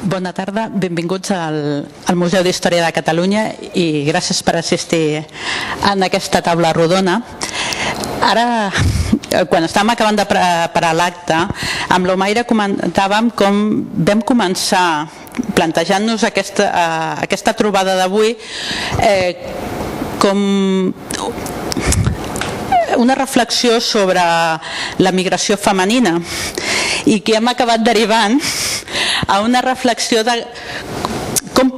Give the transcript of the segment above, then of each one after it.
Bona tarda, benvinguts al Museu d'Història de Catalunya i gràcies per assistir en aquesta taula rodona. Ara, quan estàvem acabant de preparar l'acte, amb l'Omaire comentàvem com vam començar plantejant-nos aquesta trobada d'avui com una reflexió sobre la migració femenina i que hem acabat derivant a una reflexió de com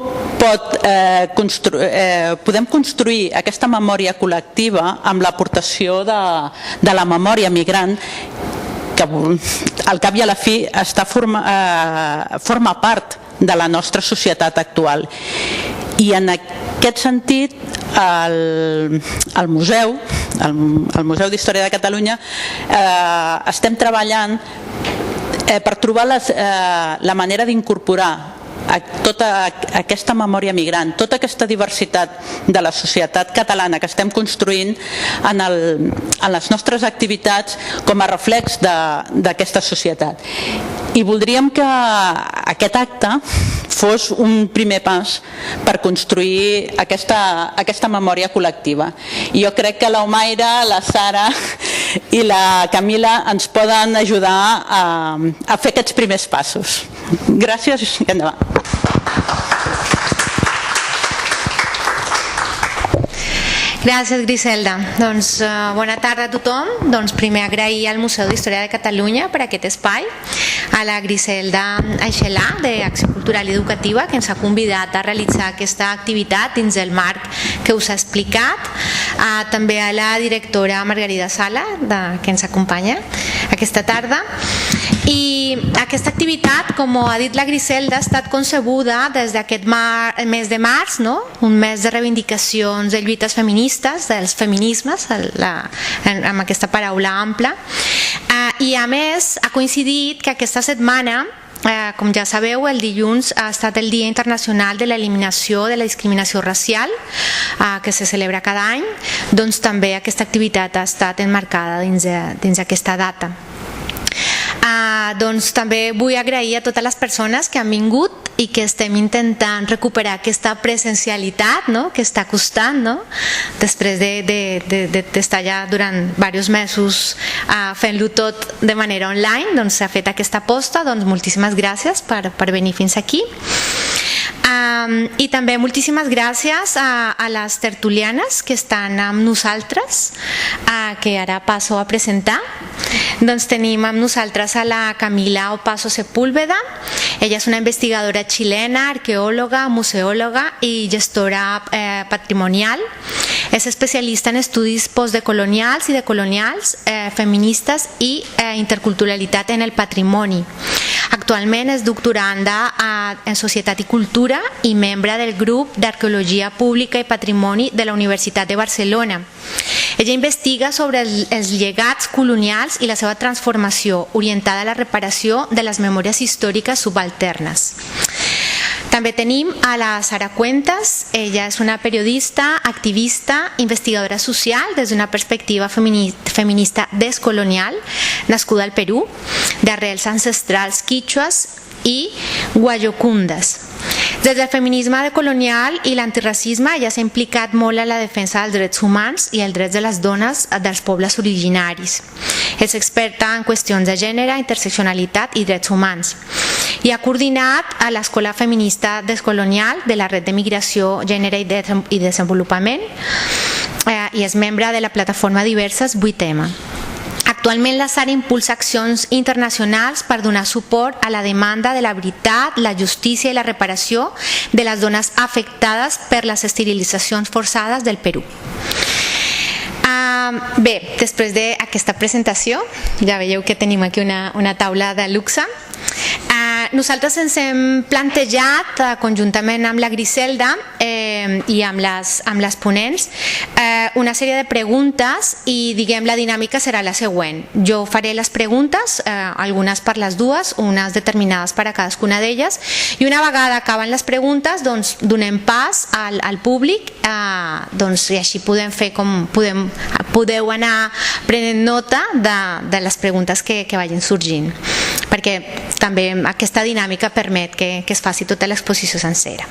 podem construir aquesta memòria col·lectiva amb l'aportació de la memòria migrant que al cap i a la fi forma part de la nostra societat actual. I en aquest sentit al Museu d'Història de Catalunya estem treballant per trobar la manera d'incorporar tota aquesta memòria migrant, tota aquesta diversitat de la societat catalana que estem construint en les nostres activitats com a reflex d'aquesta societat. I voldríem que aquest acte fos un primer pas per construir aquesta memòria col·lectiva. I jo crec que l'Omaire, la Sara i la Camila ens poden ajudar a fer aquests primers passos. Gràcies i endavant. Gràcies, Griselda. Doncs bona tarda a tothom. Doncs primer agrair al Museu d'Història de Catalunya per aquest espai, a la Griselda Aixelà d'Acció Cultural i Educativa que ens ha convidat a realitzar aquesta activitat dins el marc que us ha explicat, també a la directora Margarida Sala que ens acompanya aquesta tarda. I aquesta activitat, com ha dit la Griselda, ha estat concebuda des d'aquest mes de març, un mes de reivindicacions de lluites feministes, dels feminismes, amb aquesta paraula ampla, i a més ha coincidit que aquesta setmana, com ja sabeu, el dilluns ha estat el Dia Internacional de l'Eliminació de la Discriminació Racial, que se celebra cada any. Doncs també aquesta activitat ha estat emmarcada dins aquesta data. Doncs també vull agrair a totes les persones que han vingut i que estem intentant recuperar aquesta presencialitat que està costant, després d'estar ja durant diversos mesos fent-lo tot de manera online. Doncs s'ha fet aquesta aposta, doncs moltíssimes gràcies per venir fins aquí. I també moltíssimes gràcies a les tertulianes que estan amb nosaltres, que ara passo a presentar. Doncs tenim amb nosaltres a la Camila Opaso Sepúlveda. Ella és una investigadora xilena, arqueòloga, museòloga i gestora patrimonial. És especialista en estudis postdecolonials i decolonials, feministes i interculturalitat en el patrimoni. Actualment és doctoranda en Societat i Cultura i membre del grup d'Arqueologia Pública i Patrimoni de la Universitat de Barcelona. Ella investiga sobre els llegats colonials i la seva transformació orientada a la reparació de les memòries històriques subalternes. També tenim a la Sara Cuentas. Ella és una periodista, activista, investigadora social des d'una perspectiva feminista descolonial, nascuda al Perú, d'arrels ancestrals quichuas i guayocundas. Des del feminisme decolonial i l'antirracisme, ella s'ha implicat molt en la defensa dels drets humans i els drets de les dones dels pobles originaris. És experta en qüestions de gènere, interseccionalitat i drets humans. I ha coordinat a l'Escola Feminista Descolonial de la Red de Migració, Gènere i Desenvolupament i és membre de la plataforma Diverses 8M. Actualment la Sara impulsa accions internacionals per donar suport a la demanda de la veritat, la justícia i la reparació de les dones afectades per les esterilitzacions forçades del Perú. Bé, després d'aquesta presentació, ja veieu que tenim aquí una taula de luxe. Nosaltres ens hem plantejat conjuntament amb la Griselda i amb les ponents una sèrie de preguntes i la dinàmica serà la següent. Jo faré les preguntes, algunes per les dues, unes determinades per a cadascuna d'elles, i una vegada acaben les preguntes donem pas al públic i així podem fer podeu anar prenent nota de les preguntes que vagin sorgint. perquè també aquesta dinàmica permet que es faci tota l'exposició sencera.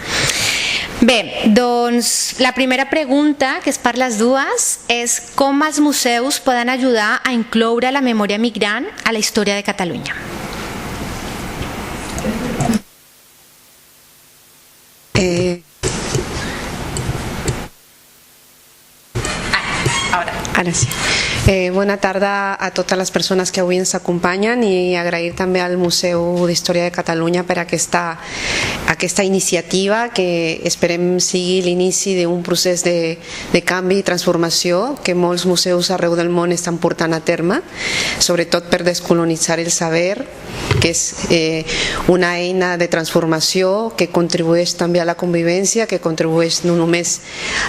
Bé, doncs la primera pregunta, que és per les dues, és com els museus poden ajudar a incloure la memòria migrant a la història de Catalunya. Ara sí. Bona tarda a totes les persones que avui ens acompanyen i agrair també al Museu d'Història de Catalunya per aquesta iniciativa que esperem sigui l'inici d'un procés de canvi i transformació que molts museus arreu del món estan portant a terme, sobretot per descolonitzar el saber, que és una eina de transformació que contribueix també a la convivència, que contribueix no només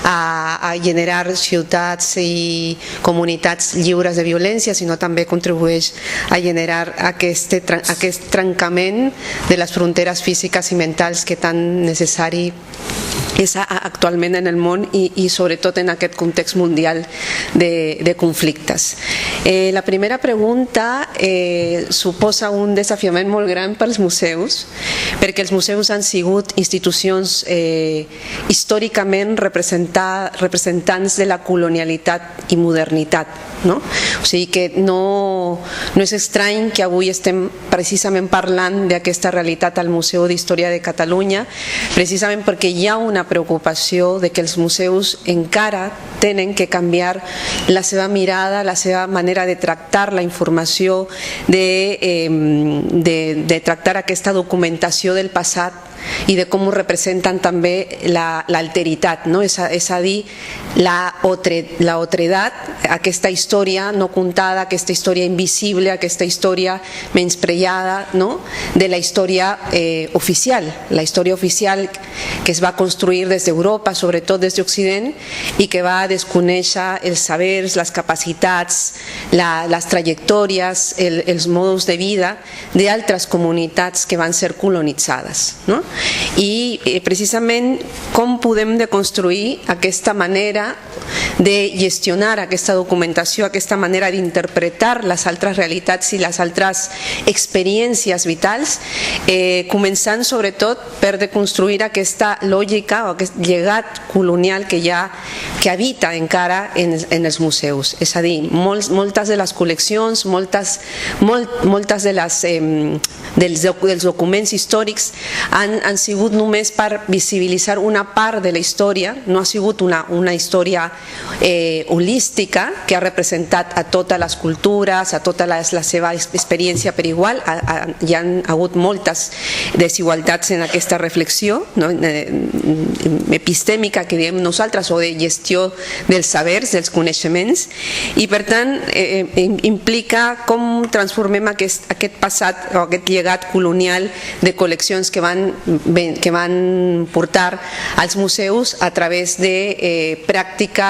a generar ciutats i comunitats lliures de violència, sinó també contribueix a generar aquest trencament de les fronteres físiques i mentals que tan necessari és actualment en el món i sobretot en aquest context mundial de conflictes. La primera pregunta suposa un desafiament molt gran pels museus, perquè els museus han sigut institucions històricament representants de la colonialitat i modernitat, no? O sigui que no és estrany que avui estem precisament parlant d'aquesta realitat al Museu d'Història de Catalunya, precisament perquè hi ha una preocupació de que els museus encara tenen que canviar la seva mirada, la seva manera de tractar la informació, de tractar aquesta documentació del passat i de com ho representen també l'alteritat, no? És a dir, la otredat, aquesta història no contada, aquesta història invisible, aquesta història menyspreada, no? De la història oficial, la història oficial que es va construir des d'Europa, sobretot des d'Occident, i que va desconèixer els sabers, les capacitats, les trajectòries, els modos de vida d'altres comunitats que van ser colonitzades, no? I precisament com podem deconstruir aquesta manera de gestionar aquesta documentació, aquesta manera d'interpretar les altres realitats i les altres experiències vitals, començant sobretot per deconstruir aquesta lògica o aquest llegat colonial que habita encara en els museus. És a dir, moltes de les col·leccions, moltes dels documents històrics han sigut només per visibilitzar una part de la història, no ha sigut una història holística que ha representat a totes les cultures, a tota la seva experiència per igual. Hi ha hagut moltes desigualtats en aquesta reflexió, no? Epistèmica, que diem nosaltres, o de gestió dels sabers, dels coneixements, i per tant implica com transformem aquest passat o aquest llegat colonial de col·leccions que van portar als museus a través de pràctiques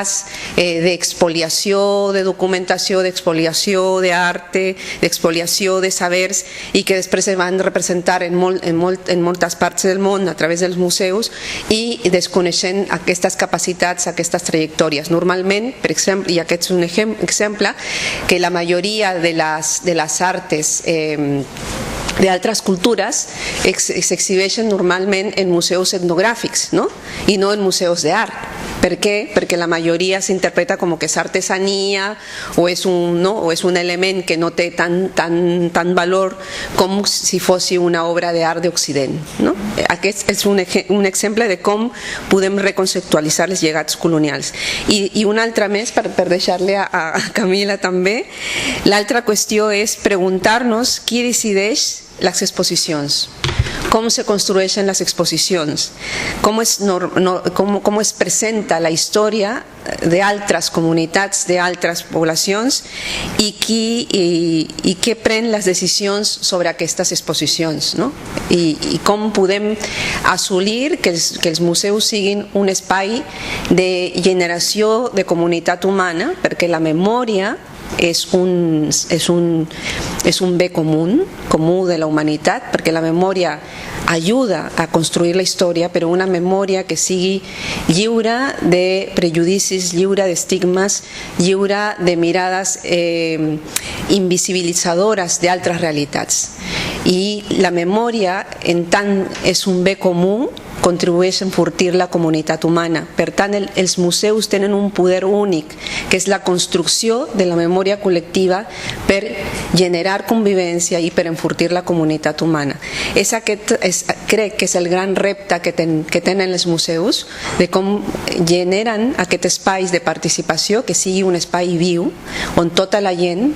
d'expoliació de documentació, d'expoliació d'arte, d'expoliació de sabers, i que després es van representar en moltes parts del món a través dels museus i desconeixent aquestes capacitats, aquestes trajectòries. Normalment, per exemple, i aquest és un exemple, que la majoria de les artes d'altres cultures s'exhibeixen normalment en museus etnogràfics, no? I no en museus d'art. Per què? Perquè la majoria s'interpreta com que és artesania o és un element que no té tant valor com si fos una obra d'art d'Occident, no? Aquest és un exemple de com podem reconceptualitzar els llegats colonials. I un altre més, per deixar-li a Camila també, l'altra qüestió és preguntar-nos qui decideix les exposicions, com se construeixen les exposicions, com es presenta la història d'altres comunitats, d'altres poblacions, i qui pren les decisions sobre aquestes exposicions, no? I com podem assolir que els museus siguin un espai de generació de comunitat humana, perquè la memòria és un bé comú de la humanitat, perquè la memòria ajuda a construir la història, però una memòria que sigui lliure de prejudicis, lliure d'estigmes, lliure de mirades invisibilitzadores d'altres realitats. i la memòria, en tant és un bé comú, contribueix a enfortir la comunitat humana. Per tant, els museus tenen un poder únic, que és la construcció de la memòria col·lectiva per generar convivència i per enfortir la comunitat humana. Crec que és el gran repte que tenen els museus, de com generen aquest espai de participació, que sigui un espai viu, on tota la gent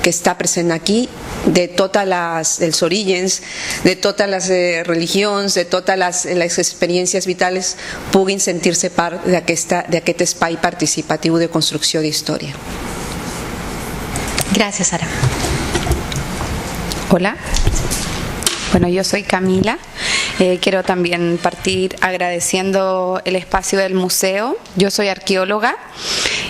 que està present aquí, de tots els orígens, de totes les religions, de totes les experiències vitals, puguin sentir-se part d'aquest espai participatiu de construcció d'història. Gracias, Sara. Hola. Bueno, yo soy Camila. Quiero también partir agradeciendo el espacio del museo. Yo soy arqueóloga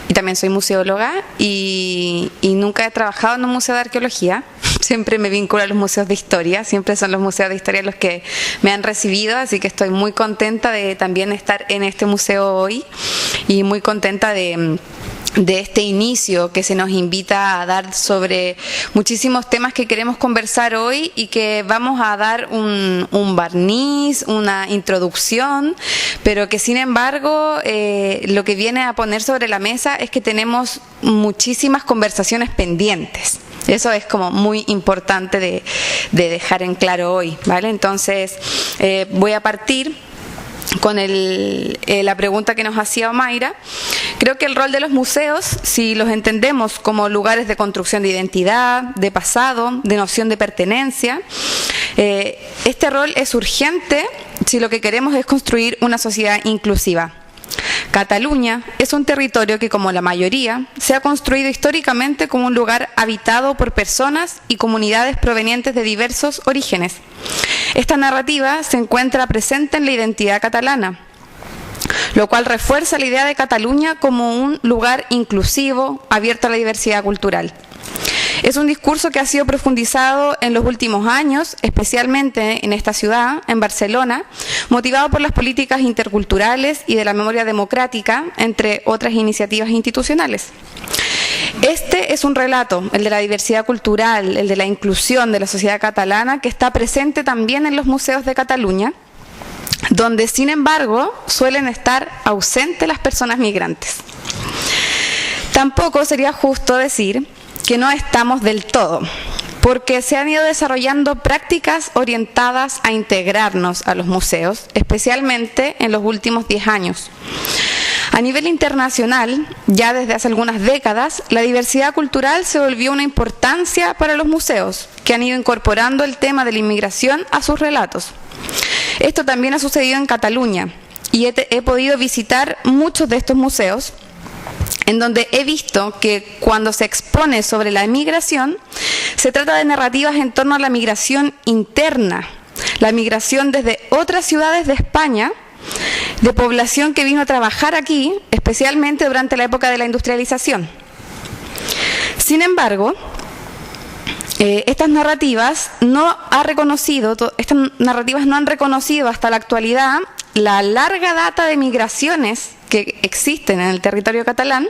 y también soy museóloga y nunca he trabajado en un museo de arqueología. Siempre me vinculo a los museos de historia, siempre son los museos de historia los que me han recibido, así que estoy muy contenta de también estar en este museo hoy y muy contenta de este inicio que se nos invita a dar sobre muchísimos temas que queremos conversar hoy y que vamos a dar un barniz, una introducción, pero que sin embargo lo que viene a poner sobre la mesa es que tenemos muchísimas conversaciones pendientes. Eso es como muy importante de dejar en claro hoy, ¿vale? Entonces voy a partir con la pregunta que nos hacía Omaira. Creo que el rol de los museos, si los entendemos como lugares de construcción de identidad, de pasado, de noción de pertenencia, este rol es urgente si lo que queremos es construir una sociedad inclusiva. Cataluña es un territorio que, como la mayoría, se ha construido históricamente como un lugar habitado por personas y comunidades provenientes de diversos orígenes. Esta narrativa se encuentra presente en la identidad catalana, lo cual refuerza la idea de Cataluña como un lugar inclusivo, abierto a la diversidad cultural. Es un discurso que ha sido profundizado en los últimos años, especialmente en esta ciudad, en Barcelona, motivado por las políticas interculturales y de la memoria democrática, entre otras iniciativas institucionales. Este es un relato, el de la diversidad cultural, el de la inclusión de la sociedad catalana, que está presente también en los museos de Cataluña, donde, sin embargo, suelen estar ausentes las personas migrantes. Tampoco sería justo decir que no estamos del todo, porque se han ido desarrollando prácticas orientadas a integrarnos a los museos, especialmente en los últimos 10 años. A nivel internacional, ya desde hace algunas décadas, la diversidad cultural se volvió una importancia para los museos, que han ido incorporando el tema de la inmigración a sus relatos. Esto también ha sucedido en Cataluña, y he podido visitar muchos de estos museos, en donde he visto que cuando se expone sobre la migración, se trata de narrativas en torno a la migración interna, la migración desde otras ciudades de España, de población que vino a trabajar aquí, especialmente durante la época de la industrialización. Sin embargo, estas narrativas no han reconocido hasta la actualidad la larga data de migraciones que existen en el territorio catalán.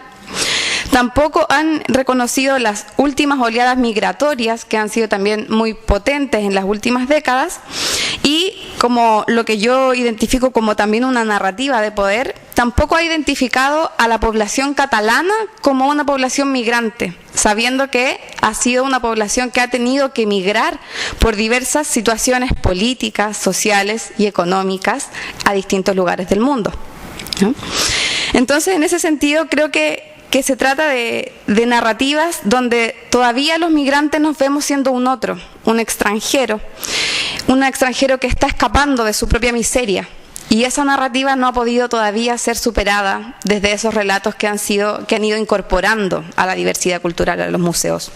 Tampoco han reconocido las últimas oleadas migratorias, que han sido también muy potentes en las últimas décadas, y como lo que yo identifico como también una narrativa de poder, tampoco ha identificado a la población catalana como una población migrante, sabiendo que ha sido una población que ha tenido que migrar por diversas situaciones políticas, sociales y económicas a distintos lugares del mundo, ¿no? Entonces, en ese sentido, creo que se trata de narrativas donde todavía los migrantes nos vemos siendo un otro, un extranjero que está escapando de su propia miseria. Y esa narrativa no ha podido todavía ser superada desde esos relatos que han ido incorporando a la diversidad cultural a los museos.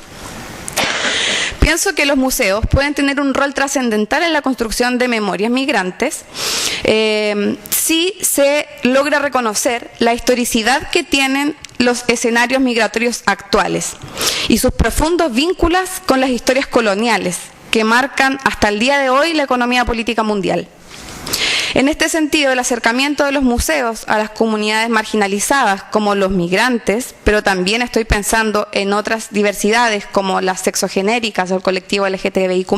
Pienso que los museos pueden tener un rol trascendental en la construcción de memorias migrantes si se logra reconocer la historicidad que tienen los escenarios migratorios actuales y sus profundos vínculos con las historias coloniales que marcan hasta el día de hoy la economía política mundial. En este sentido, el acercamiento de los museos a las comunidades marginalizadas, como los migrantes, pero también estoy pensando en otras diversidades, como las sexogenéricas o el colectivo LGTBIQ+,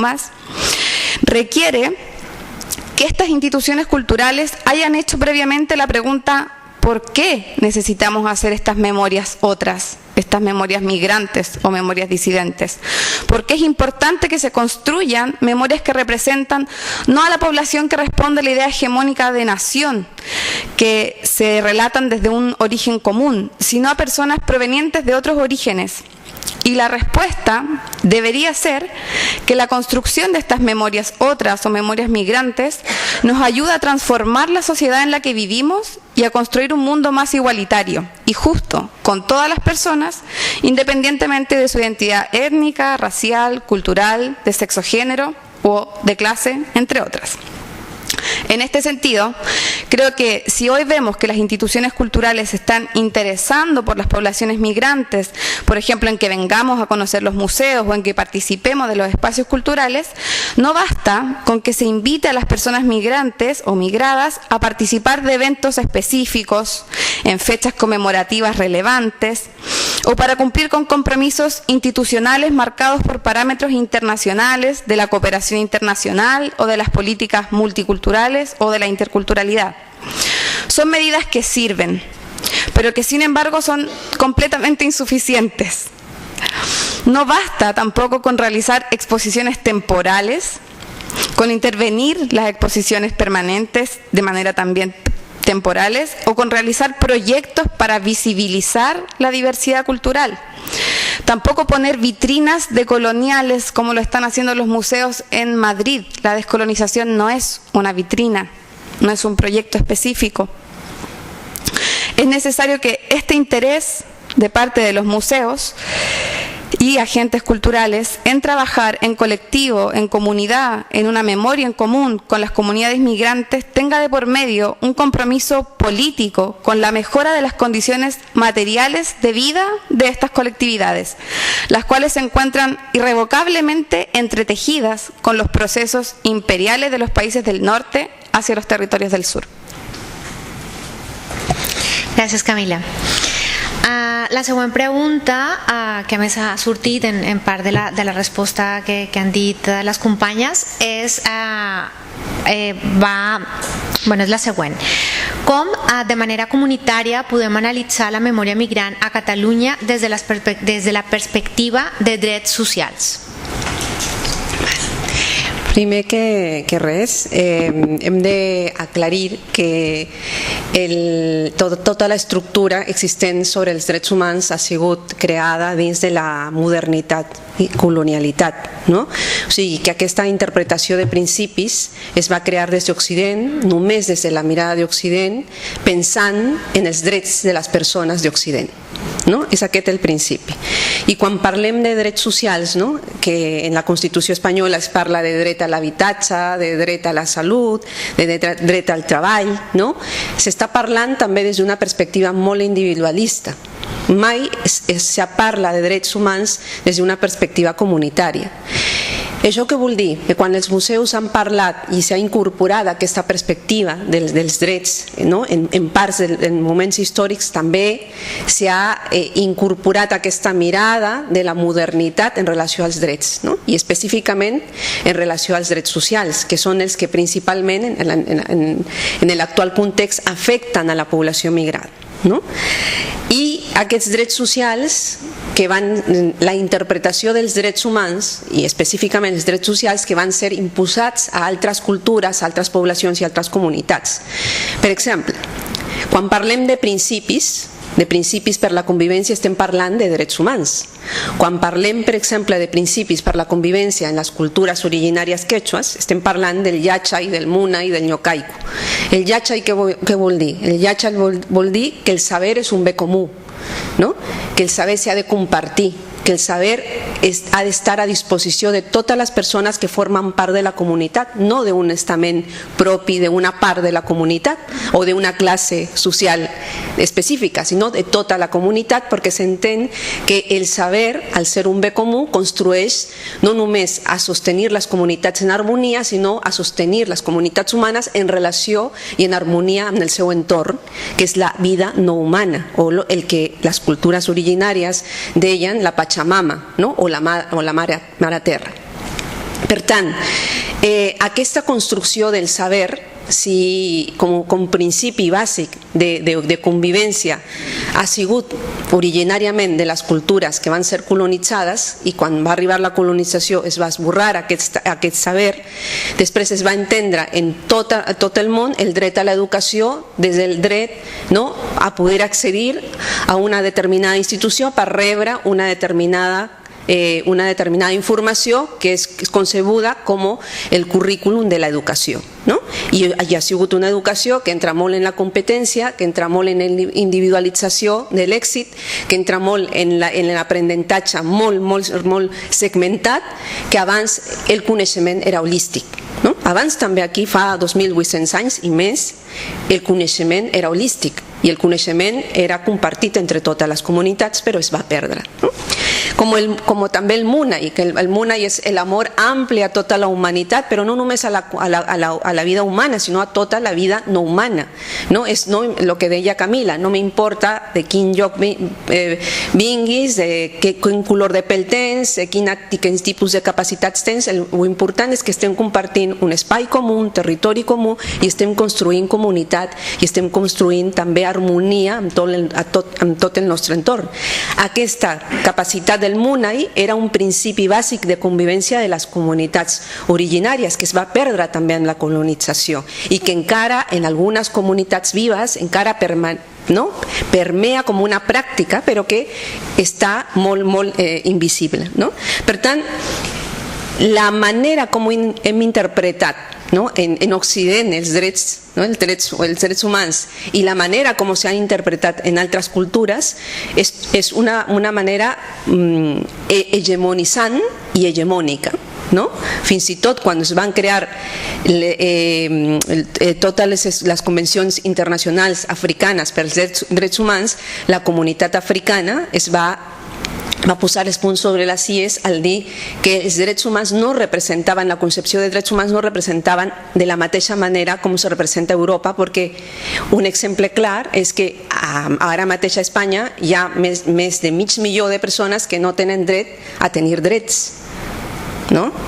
requiere que estas instituciones culturales hayan hecho previamente la pregunta: ¿por qué necesitamos hacer estas memorias otras, estas memorias migrantes o memorias disidentes? Porque es importante que se construyan memorias que representan no a la población que responde a la idea hegemónica de nación, que se relatan desde un origen común, sino a personas provenientes de otros orígenes. Y la respuesta debería ser que la construcción de estas memorias otras o memorias migrantes nos ayuda a transformar la sociedad en la que vivimos y a construir un mundo más igualitario y justo con todas las personas, independientemente de su identidad étnica, racial, cultural, de sexo, género o de clase, entre otras. En este sentido, creo que si hoy vemos que las instituciones culturales se están interesando por las poblaciones migrantes, por ejemplo, en que vengamos a conocer los museos o en que participemos de los espacios culturales, no basta con que se invite a las personas migrantes o migradas a participar de eventos específicos, en fechas conmemorativas relevantes, o para cumplir con compromisos institucionales marcados por parámetros internacionales de la cooperación internacional o de las políticas multiculturales o de la interculturalidad. Son medidas que sirven, pero que sin embargo son completamente insuficientes. No basta tampoco con realizar exposiciones temporales, con intervenir las exposiciones permanentes de manera también temporales o con realizar proyectos para visibilizar la diversidad cultural. Tampoco poner vitrinas decoloniales como lo están haciendo los museos en Madrid. La descolonización no es una vitrina, no es un proyecto específico. Es necesario que este interés de parte de los museos y agentes culturales en trabajar en colectivo, en comunidad, en una memoria en común con las comunidades migrantes, tenga de por medio un compromiso político con la mejora de las condiciones materiales de vida de estas colectividades, las cuales se encuentran irrevocablemente entretejidas con los procesos imperiales de los países del norte hacia los territorios del sur. Gràcies, Camila. La següent pregunta, que a més ha sortit en part de la resposta que han dit les companyes, és la següent. Com de manera comunitària podem analitzar la memòria migrant a Catalunya des de la perspectiva de drets socials? Primer que res, hem d'aclarir que tota l'estructura existent sobre els drets humans ha sigut creada dins de la modernitat i colonialitat, no? O sigui, que aquesta interpretació de principis es va crear des d'Occident, només des de la mirada d'Occident, pensant en els drets de les persones d'Occident. No? És aquest el principi. I quan parlem de drets socials, no? Que en la Constitució espanyola es parla de dret a l'habitatge, de dret a la salut, de dret al treball, no? S'està parlant també des d'una perspectiva molt individualista. Mai se parla de drets humans des d'una perspectiva comunitària. Això què vol dir? Que quan els museus han parlat i s'ha incorporat aquesta perspectiva dels drets, no? En parts, en moments històrics també s'ha incorporat aquesta mirada de la modernitat en relació als drets, no? I específicament en relació als drets socials, que són els que principalment en l'actual context afecten a la població migrant. No? I aquests drets socials, que la interpretació dels drets humans i específicament els drets socials que van ser imposats a altres cultures, a altres poblacions i altres comunitats. Per exemple, quan parlem de principis per la convivència, estem parlant de drets humans. Quan parlem, per exemple, de principis per la convivència en les cultures originàries quechuas, estem parlant del yachay, del muna i del ñocaico. El yachay què vol dir? El yachay vol dir que el saber és un bé comú, no? Que el saber s'ha de compartir, que el saber ha de estar a disposició de totes les persones que formen part de la comunitat, no d'un estament propi d'una part de la comunitat o d'una classe social específica, sinó de tota la comunitat, perquè s'entén que el saber, al ser un bé comú, construeix no només a sostenir les comunitats en harmonia, sinó a sostenir les comunitats humanes en relació i en harmonia amb el seu entorn, que és la vida no humana, o el que les cultures originàries deien la Pachamama, no? o la mare terra. Per tant, aquesta construcció del saber, com principi bàsic de convivència, ha sigut originàriament de les cultures que van ser colonitzades, i quan va arribar la colonització es va esborrar aquest saber. Després es va entendre en tot el món el dret a l'educació des del dret a poder accedir a una determinada institució per rebre una determinada informació que és concebuda com el currículum de l'educació. I ha sigut una educació que entra molt en la competència, que entra molt en l'individualització de l'èxit, que entra molt en l'aprenentatge molt segmentat, que abans el coneixement era holístic. Abans també aquí, fa 2.800 anys i més, el coneixement era holístic i el coneixement era compartit entre totes les comunitats, però es va perdre. Com també el Munay, que el Munay és l'amor ampli a tota la humanitat, però no només a la vida humana, sinó a tota la vida no humana. És el que deia Camila, no m'importa de quin lloc vinguis, de quin color de pell tens, de quin tipus de capacitats tens, l'important és que estem compartint un espai comú, un territori comú, i estem construint comunitat i estem construint també harmonia amb tot el nostre entorn. Aquesta capacitat del Munay era un principi bàsic de convivència de les comunitats originàries que es va perdre també en la colonització i que encara en algunes comunitats vives encara permea com una pràctica, però que està molt invisible. Per tant, la manera com hem interpretat en Occident els drets humans i la manera com s'han interpretat en altres cultures és una manera hegemonitzant i hegemònica. Fins i tot quan es van crear totes les convencions internacionals africanes pels drets humans, la comunitat africana es va posar els punts sobre les ies al dir que els drets humans no representaven, la concepció de drets humans no representaven de la mateixa manera com se representa a Europa, perquè un exemple clar és que ara mateix a Espanya hi ha més de 500.000 de persones que no tenen dret a tenir drets.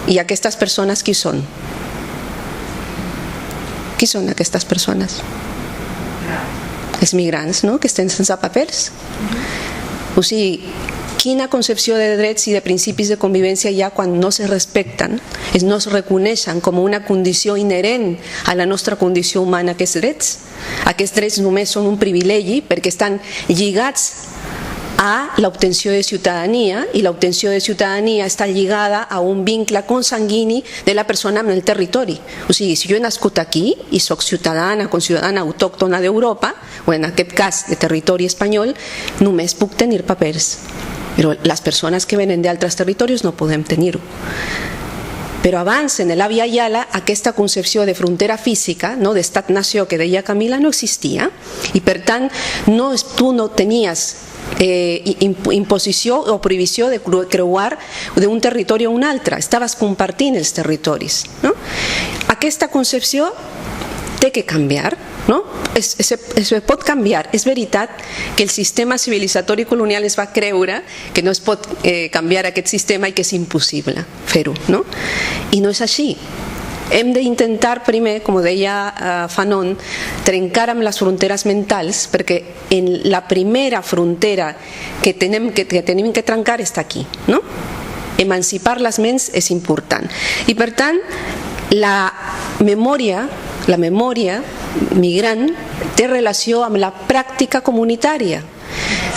I aquestes persones qui són? Qui són aquestes persones? Els migrants, que estan sense papers. O sigui, quina concepció de drets i de principis de convivència hi ha quan no se respecten, no es reconeixen com una condició inherent a la nostra condició humana, aquests drets? Aquests drets només són un privilegi perquè estan lligats a l'obtenció de ciutadania, i l'obtenció de ciutadania està lligada a un vincle consanguini de la persona amb el territori. O sigui, si jo he nascut aquí i soc ciutadana autòctona d'Europa, o en aquest cas de territori espanyol, només puc tenir papers. Però les persones que venen d'altres territoris no podem tenir-ho. Però abans, en l'Avia Yala, aquesta concepció de frontera física, d'estat-nació que deia Camila, no existia, i per tant tu no tenies imposició o prohibició de creuar d'un territori a un altre, estaves compartint els territoris. Aquesta concepció té que canviar, es pot canviar. És veritat que el sistema civilitzatori colonial es va creure que no es pot canviar aquest sistema i que és impossible fer-ho, i no és així. Hem d'intentar primer, com deia Fanon, trencar amb les fronteres mentals, perquè en la primera frontera que tenim que trencar està aquí. Emancipar les ments és important. I per tant, la memòria migrant té relació amb la pràctica comunitària.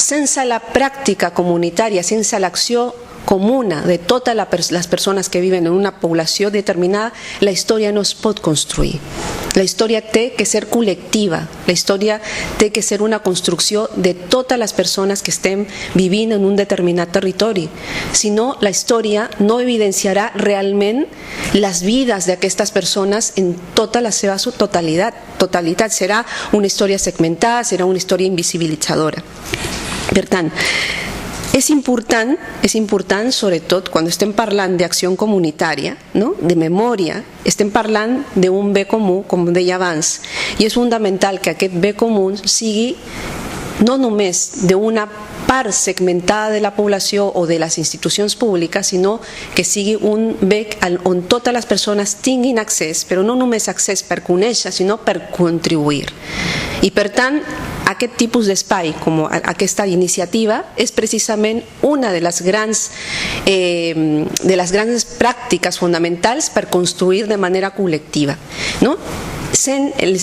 Sense la pràctica comunitària, sense l'acció comuna de todas las personas que viven en una población determinada, la historia no es pot construir. La historia té que ser colectiva, la historia té que ser una construcció de totes les persones que estem vivint en un determinat territori. Si no, la història no evidenciarà realment les vides d'aquestes persones en tota la seva totalitat. Serà una història segmentada, serà una història invisibilitzadora. Per tant, és important, sobretot, quan estem parlant d'acció comunitària, no? De memòria, estem parlant d'un bé comú, com deia abans, i és fundamental que aquest bé comú sigui no només d'una part segmentada de la població o de les institucions públiques, sinó que sigui un bé on totes les persones tinguin accés, però no només accés per conèixer, sinó per contribuir. I per tant, aquest tipus d'espai, com aquesta iniciativa, és precisament una de les grans pràctiques fonamentals per construir de manera col·lectiva, no? Sent el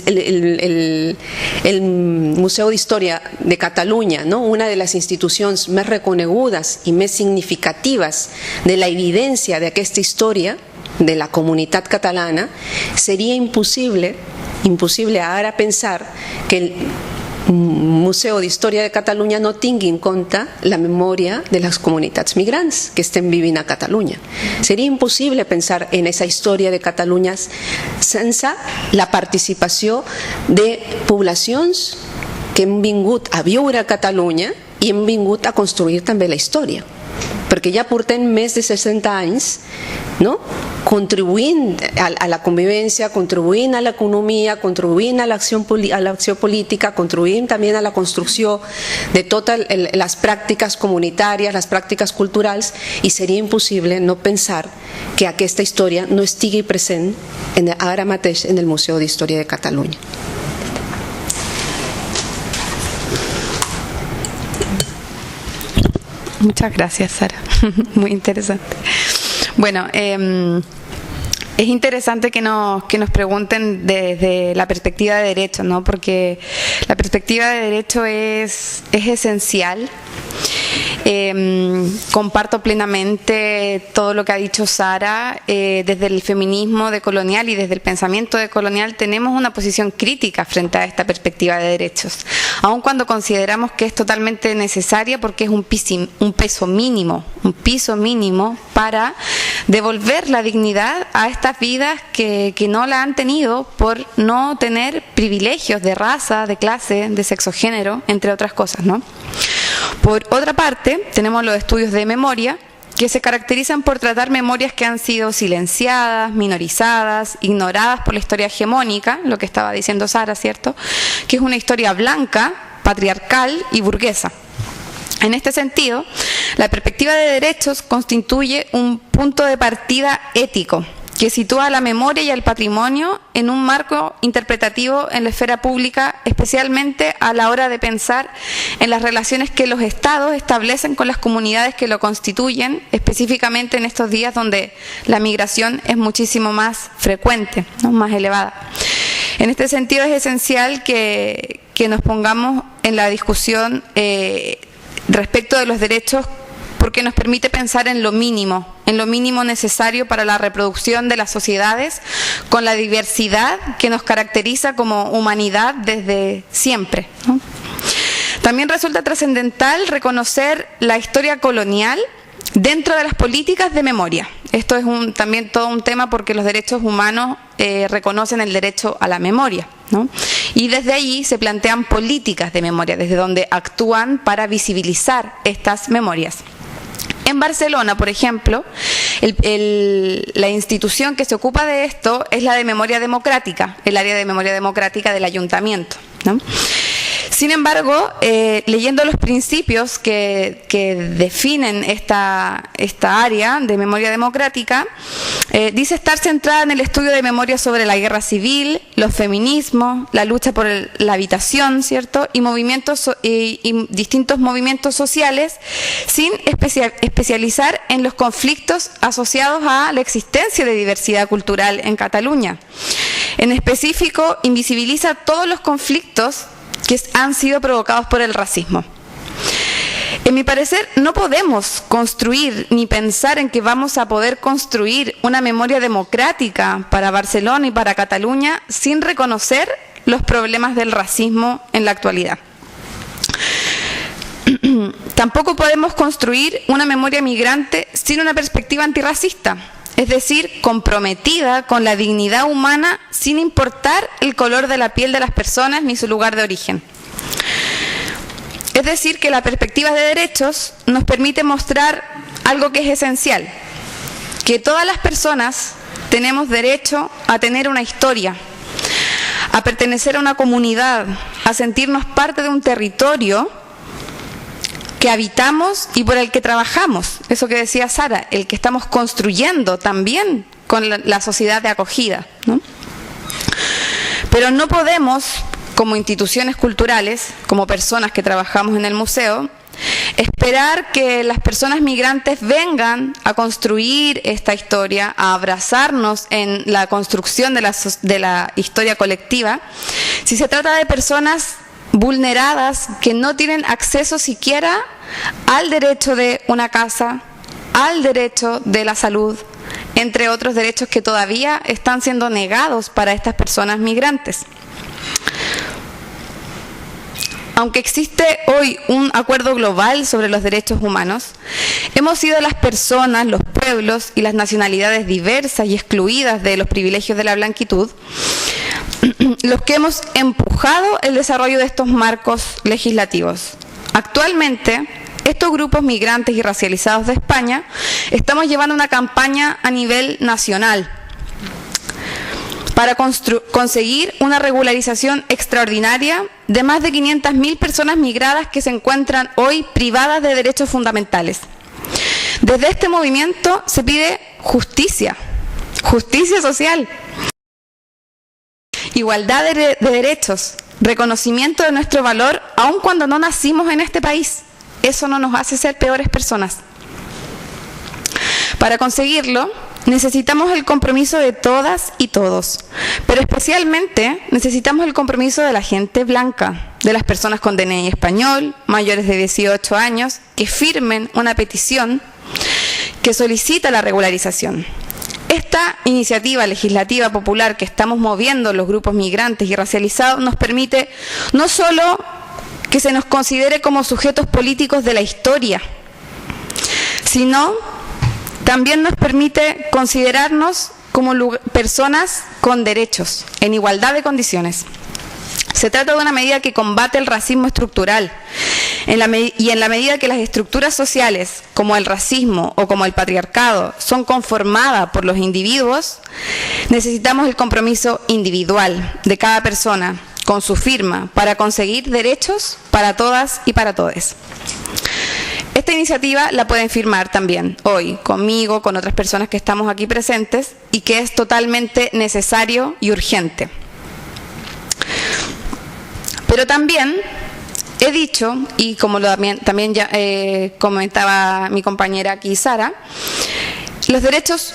Museu d'Història de Catalunya, no? Una de les institucions més reconegudes i més significatives de la evidència d'aquesta història de la comunitat catalana, seria impossible ara pensar que el Museu d'Història de Catalunya no tingui en compte la memòria de les comunitats migrants que estem vivint a Catalunya. Seria impossible pensar en aquesta història de Catalunya sense la participació de poblacions que hem vingut a viure a Catalunya i hem vingut a construir també la història. Perquè ja portem més de 60 anys, no? Contribuint a la convivència, contribuint a l'economia, contribuint a l'acció política, contribuint també a la construcció de totes les pràctiques comunitàries, les pràctiques culturals, i seria impossible no pensar que aquesta història no estigui present ara mateix en el Museu d'Història de Catalunya. Muchas gracias, Sara. Muy interesante. Bueno, es interesante que nos pregunten desde la perspectiva de derecho, ¿no? Porque la perspectiva de derecho es esencial. Comparto plenamente todo lo que ha dicho Sara. Desde el feminismo decolonial y desde el pensamiento decolonial tenemos una posición crítica frente a esta perspectiva de derechos, aun cuando consideramos que es totalmente necesaria porque es un piso mínimo para devolver la dignidad a estas vidas que no la han tenido por no tener privilegios de raza, de clase, de sexo, género, entre otras cosas, ¿no? Por otra parte, tenemos los estudios de memoria, que se caracterizan por tratar memorias que han sido silenciadas, minorizadas, ignoradas por la historia hegemónica, lo que estaba diciendo Sara, ¿cierto? Que es una historia blanca, patriarcal y burguesa. En este sentido, la perspectiva de derechos constituye un punto de partida ético que sitúa a la memoria y al patrimonio en un marco interpretativo en la esfera pública, especialmente a la hora de pensar en las relaciones que los estados establecen con las comunidades que lo constituyen, específicamente en estos días donde la migración es muchísimo más frecuente, ¿no? Más elevada. En este sentido es esencial que nos pongamos en la discusión respecto de los derechos, porque nos permite pensar en lo mínimo necesario para la reproducción de las sociedades con la diversidad que nos caracteriza como humanidad desde siempre, ¿no? También resulta trascendental reconocer la historia colonial dentro de las políticas de memoria. Esto es también todo un tema porque los derechos humanos reconocen el derecho a la memoria, ¿no? Y desde allí se plantean políticas de memoria, desde donde actúan para visibilizar estas memorias. En Barcelona, por ejemplo, la institución que se ocupa de esto es la de memoria democrática, el área de memoria democrática del ayuntamiento, ¿no? Sin embargo, leyendo los principios que definen esta área de memoria democrática, dice estar centrada en el estudio de memoria sobre la guerra civil, los feminismos, la lucha por la habitación, ¿cierto? Y distintos movimientos sociales, sin especializar en los conflictos asociados a la existencia de diversidad cultural en Cataluña. En específico, invisibiliza todos los conflictos que han sido provocados por el racismo. En mi parecer, no podemos construir ni pensar en que vamos a poder construir una memoria democrática para Barcelona y para Cataluña sin reconocer los problemas del racismo en la actualidad. Tampoco podemos construir una memoria migrante sin una perspectiva antirracista, es decir, comprometida con la dignidad humana sin importar el color de la piel de las personas ni su lugar de origen. Es decir, que la perspectiva de derechos nos permite mostrar algo que es esencial, que todas las personas tenemos derecho a tener una historia, a pertenecer a una comunidad, a sentirnos parte de un territorio que habitamos y por el que trabajamos. Eso que decía Sara, el que estamos construyendo también con la sociedad de acogida, ¿no? Pero no podemos, como instituciones culturales, como personas que trabajamos en el museo, esperar que las personas migrantes vengan a construir esta historia, a abrazarnos en la construcción de la historia colectiva, si se trata de personas vulneradas que no tienen acceso siquiera al derecho de una casa, al derecho de la salud, entre otros derechos que todavía están siendo negados para estas personas migrantes. Aunque existe hoy un acuerdo global sobre los derechos humanos, hemos sido las personas, los pueblos y las nacionalidades diversas y excluidas de los privilegios de la blanquitud los que hemos empujado el desarrollo de estos marcos legislativos. Actualmente, estos grupos migrantes y racializados de España estamos llevando una campaña a nivel nacional para conseguir una regularización extraordinaria de más de 500.000 personas migradas que se encuentran hoy privadas de derechos fundamentales. Desde este movimiento se pide justicia, justicia social, igualdad de derechos, reconocimiento de nuestro valor, aun cuando no nacimos en este país. Eso no nos hace ser peores personas. Para conseguirlo, necesitamos el compromiso de todas y todos, pero especialmente necesitamos el compromiso de la gente blanca, de las personas con DNI español, mayores de 18 años, que firmen una petición que solicita la regularización. Esta iniciativa legislativa popular que estamos moviendo los grupos migrantes y racializados nos permite no solo que se nos considere como sujetos políticos de la historia, sino también nos permite considerarnos como personas con derechos, en igualdad de condiciones. Se trata de una medida que combate el racismo estructural y en la medida que las estructuras sociales, como el racismo o como el patriarcado, son conformadas por los individuos, necesitamos el compromiso individual de cada persona con su firma para conseguir derechos para todas y para todos. Esta iniciativa la pueden firmar también hoy conmigo, con otras personas que estamos aquí presentes y que es totalmente necesario y urgente. Pero también he dicho, y como también ya comentaba mi compañera aquí Sara, los derechos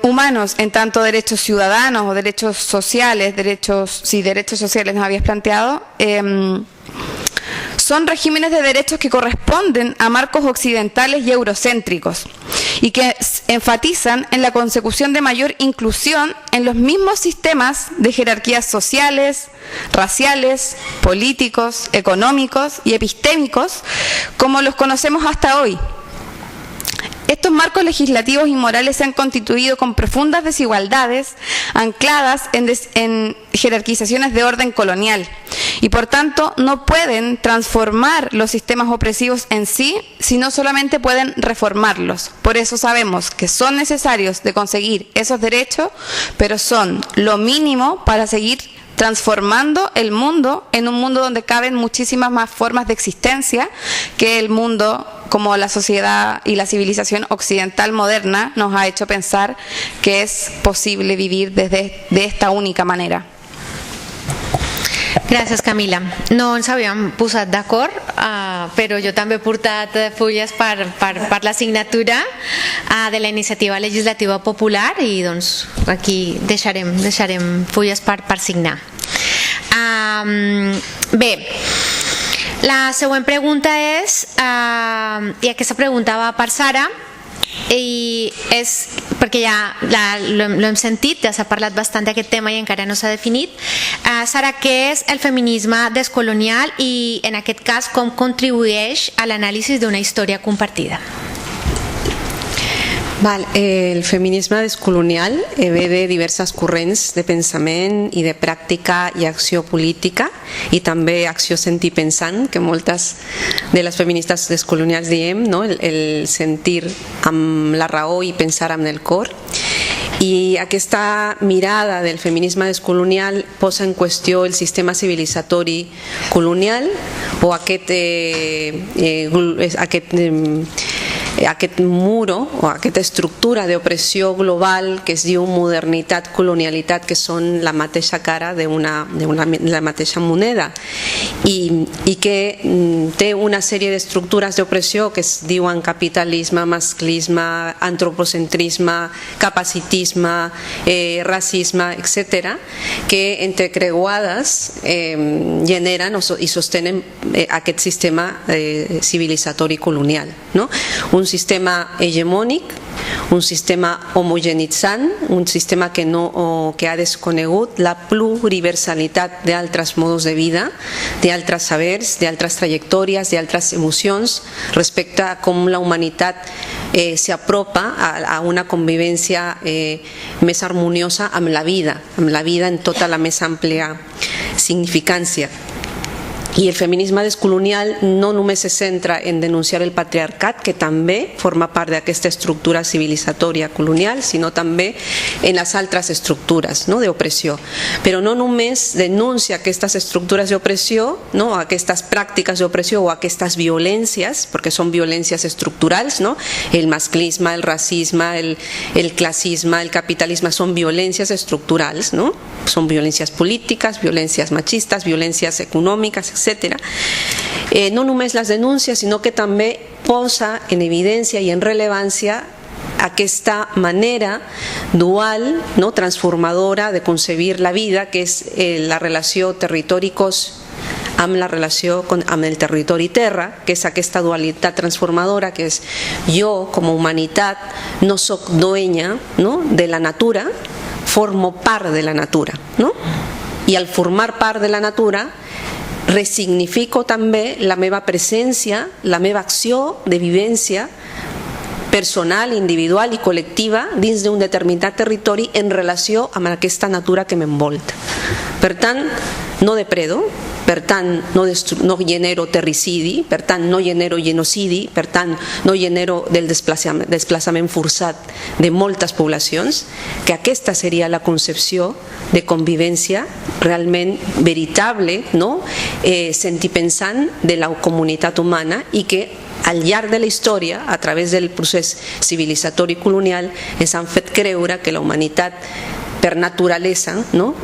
humanos, en tanto derechos ciudadanos o derechos sociales, derechos sociales nos habías planteado, son regímenes de derechos que corresponden a marcos occidentales y eurocéntricos y que enfatizan en la consecución de mayor inclusión en los mismos sistemas de jerarquías sociales, raciales, políticos, económicos y epistémicos como los conocemos hasta hoy. Estos marcos legislativos y morales se han constituido con profundas desigualdades ancladas en jerarquizaciones de orden colonial y por tanto no pueden transformar los sistemas opresivos en sí, sino solamente pueden reformarlos. Por eso sabemos que son necesarios de conseguir esos derechos, pero son lo mínimo para seguir transformando el mundo en un mundo donde caben muchísimas más formas de existencia que el mundo como la sociedad y la civilización occidental moderna nos ha hecho pensar que es posible vivir de esta única manera. Gràcies, Camila. No ens havíem posat d'acord, però jo també he portat fulles per la signatura de la iniciativa legislativa popular i doncs aquí deixarem fulles per signar. Bé, La següent pregunta és, i aquesta pregunta va per Sara, i és perquè ja l'hem sentit, ja s'ha parlat bastant d'aquest tema i encara no s'ha definit. Sara, què és el feminisme descolonial i en aquest cas com contribueix a l'anàlisi d'una història compartida? El feminisme descolonial ve de diverses corrents de pensament i de pràctica i acció política i també acció sentipensant, que moltes de les feministes descolonials diem, no? El sentir amb la raó i pensar amb el cor. I aquesta mirada del feminisme descolonial posa en qüestió el sistema civilitzatori colonial o aquest muro o aquesta estructura d'opressió global que es diu modernitat, colonialitat, que són la mateixa cara de la mateixa moneda i que té una sèrie d'estructures d'opressió que es diuen capitalisme, masclisme, antropocentrisme, capacitisme, racisme, etc., que entrecreuades generen i sostenen aquest sistema civilitzatori colonial, no? Un sistema hegemònic, un sistema homogenitzant, un sistema que ha desconegut la pluriversalitat d'altres modes de vida, d'altres sabers, d'altres trajectòries, d'altres emocions respecte a com la humanitat s'apropa a una convivència més harmoniosa amb la vida en tota la més àmplia significància. I el feminisme descolonial no només se centra en denunciar el patriarcat, que també forma part d'aquesta estructura civilitzatòria colonial, sinó també en les altres estructures d'opressió. Però no només denuncia aquestes estructures d'opressió, aquestes pràctiques d'opressió o aquestes violències, perquè són violències estructurals, el masclisme, el racisme, el classisme, el capitalisme són violències estructurals, són violències polítiques, violències machistes, violències econòmiques, etc. No només les denuncia, sinó que també posa en evidència i en rellevància aquesta manera dual, transformadora de concebir la vida, que és la relació territori-cos amb la relació amb el territori-terra, que és aquesta dualitat transformadora, que és jo com a humanitat no soc dueña de la natura, formo part de la natura, i al formar part de la natura resignifico també la meva presència, la meva acció de vivència personal, individual i col·lectiva dins d'un determinat territori en relació amb aquesta natura que m'envolta. Per tant, no depredo, per tant, no genero terricidi, per tant, no genero genocidi, per tant, no genero del desplaçament forçat de moltes poblacions, que aquesta seria la concepció de convivència realment veritable, sentipensant de la comunitat humana i que al llarg de la història, a través del procés civilitzatori colonial, ens han fet creure que la humanitat per naturalesa,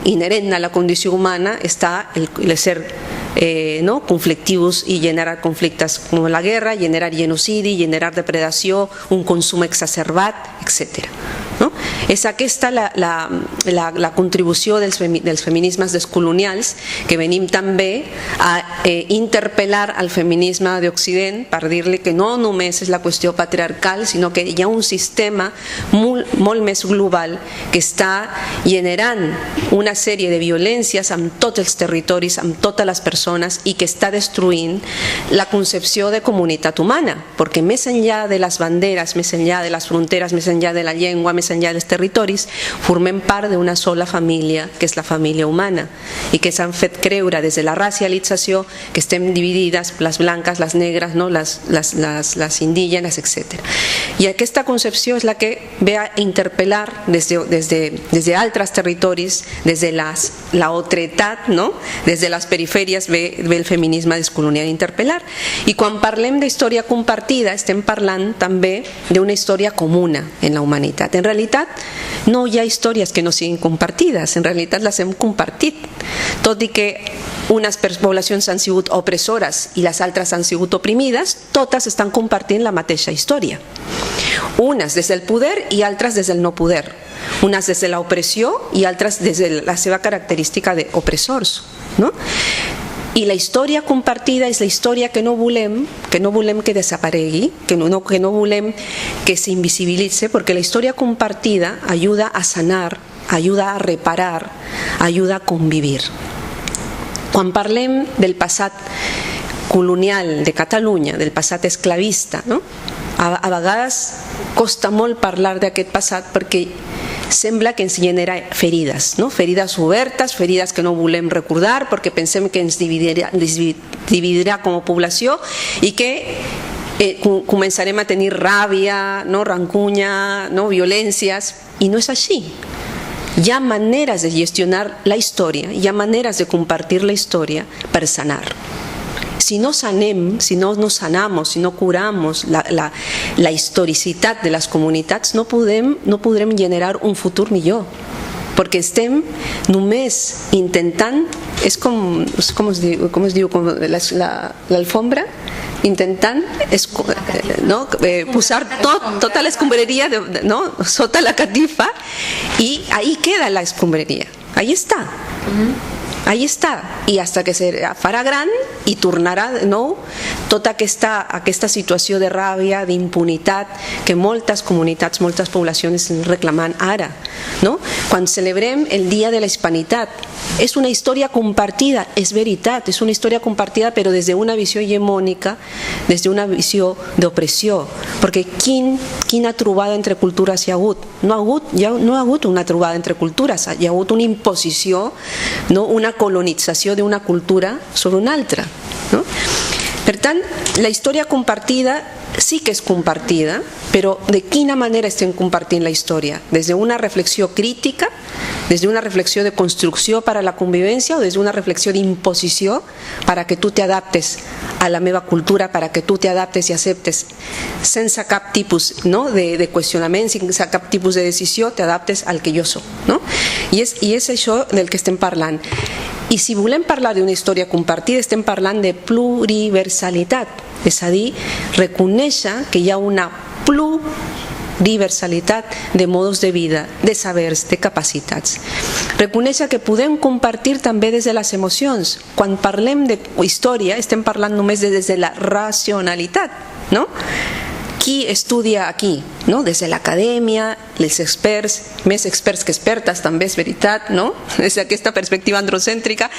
inherent a la condició humana, està el ser conflictius i generar conflictes com la guerra, generar genocidi, generar depredació, un consum exacerbat, etc. És aquesta la contribució dels feminismes descolonials, que venim també a interpel·lar al feminisme d'Occident per dir-li que no només és la qüestió patriarcal, sinó que hi ha un sistema molt més global que està generant una sèrie de violències amb tots els territoris, amb totes les persones, i que està destruint la concepció de comunitat humana, perquè més enllà de les banderes, més enllà de les fronteres, més enllà de la llengua, més enllà dels territoris, formem part d'una sola família, que és la família humana, i que s'han fet creure des de la racialització que estem dividides, les blanques, les negres, les indígenes, etc. I aquesta concepció és la que ve a interpel·lar des d'altres territoris, des de la otretat, des de les perifèries ve el feminisme descolonial a interpel·lar. I quan parlem d'història compartida estem parlant també d'una història comuna en la humanitat. En realitat no hi ha històries que no siguin compartides, en realitat les hem compartit, tot i que unes poblacions han sigut opressores i les altres han sigut oprimides, totes estan compartint la mateixa història. Unes des del poder i altres des del no poder, unes des de l'opressió i altres des de la seva característica d'opressors. I la història compartida és la història que no volem que desaparegui, que no volem que se invisibilitze, perquè la història compartida ayuda a sanar, ayuda a reparar, ayuda a convivir. Quan parlem del passat colonial de Catalunya, del passat esclavista, no? A vegades costa molt parlar d'aquest passat perquè sembla que ens genera ferides, no? Ferides obertes, ferides que no volem recordar perquè pensem que ens dividirà com a població i que començarem a tenir ràbia, no? Rancunya, no? Violències, i no és així. Hi ha maneres de gestionar la història, hi ha maneres de compartir la història per sanar. Si no sanem, si no nos sanamos, si no curamos la historicitat de les comunitats, no podrem generar un futur millor. Perquè estem només intentant, és com es diu, l'alfombra, intentant posar tota l'escombraria sota la catifa i ahí queda la escombraria, ahí està. Ahí està, i hasta que se farà gran i tornarà de nou tota aquesta situació de ràbia, d'impunitat que moltes comunitats, moltes poblacions reclamen ara. Quan celebrem el Dia de la Hispanitat, és una història compartida, és veritat, és una història compartida però des d'una visió hegemònica, des d'una visió d'opressió, perquè quina trobada entre cultures hi ha hagut? No ha hagut una trobada entre cultures, hi ha hagut una imposició, una colonització d'una cultura sobre una altra. Per tant, la història compartida sí que és compartida, però de quina manera estem compartint la història? Des d'una reflexió crítica, des d'una reflexió de construcció per a la convivència o des d'una reflexió d'imposició per a que tu t'adaptes a la meva cultura, per a que tu t'adaptes i acceptes sense cap tipus de qüestionament, sense cap tipus de decisió, t'adaptes al que jo soc. I és això del que estem parlant. I si volem parlar d'una història compartida, estem parlant de pluriversalitat, és a dir, reconèixer que hi ha una pluriversalitat de modos de vida, de sabers, de capacitats. Reconèixer que podem compartir també des de les emocions. Quan parlem de història, estem parlant només des de la racionalitat, no? Qui estudia aquí? Des de l'acadèmia, els experts, més experts que expertes, també és veritat, des d'aquesta perspectiva androcèntrica.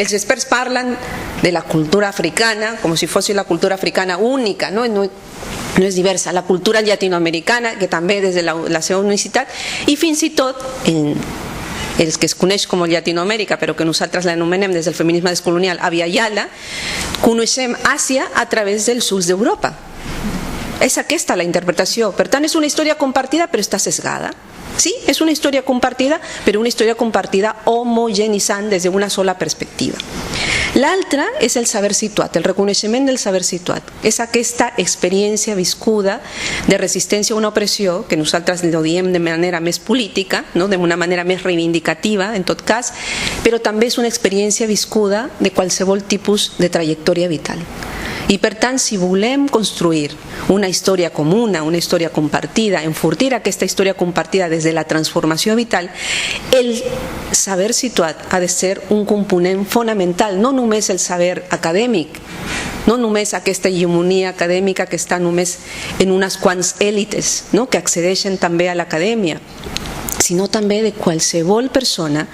Els experts parlen de la cultura africana com si fos la cultura africana única, no és diversa. La cultura llatinoamericana, que també des de la seva unicitat, i fins i tot els que es coneix com a Llatinoamèrica, però que nosaltres l'anomenem des del feminisme descolonial Abya Yala, coneixem Àsia a través dels ulls d'Europa. És aquesta la interpretació. Per tant, és una història compartida però està sesgada. Sí, és una història compartida, però una història compartida homogenitzant des d'una sola perspectiva. L'altra és el saber situat, el reconeixement del saber situat. És aquesta experiència viscuda de resistència a una opressió, que nosaltres ho diem de manera més política, d'una manera més reivindicativa, en tot cas, però també és una experiència viscuda de qualsevol tipus de trajectòria vital. I per tant, si volem construir una història comuna, una història compartida, enfortir aquesta història compartida des de la transformació vital, el saber situat ha de ser un component fonamental, no només el saber acadèmic, no només aquesta hegemonia acadèmica que està només en unes quants èlites que accedeixen també a l'acadèmia, sinó també de qualsevol persona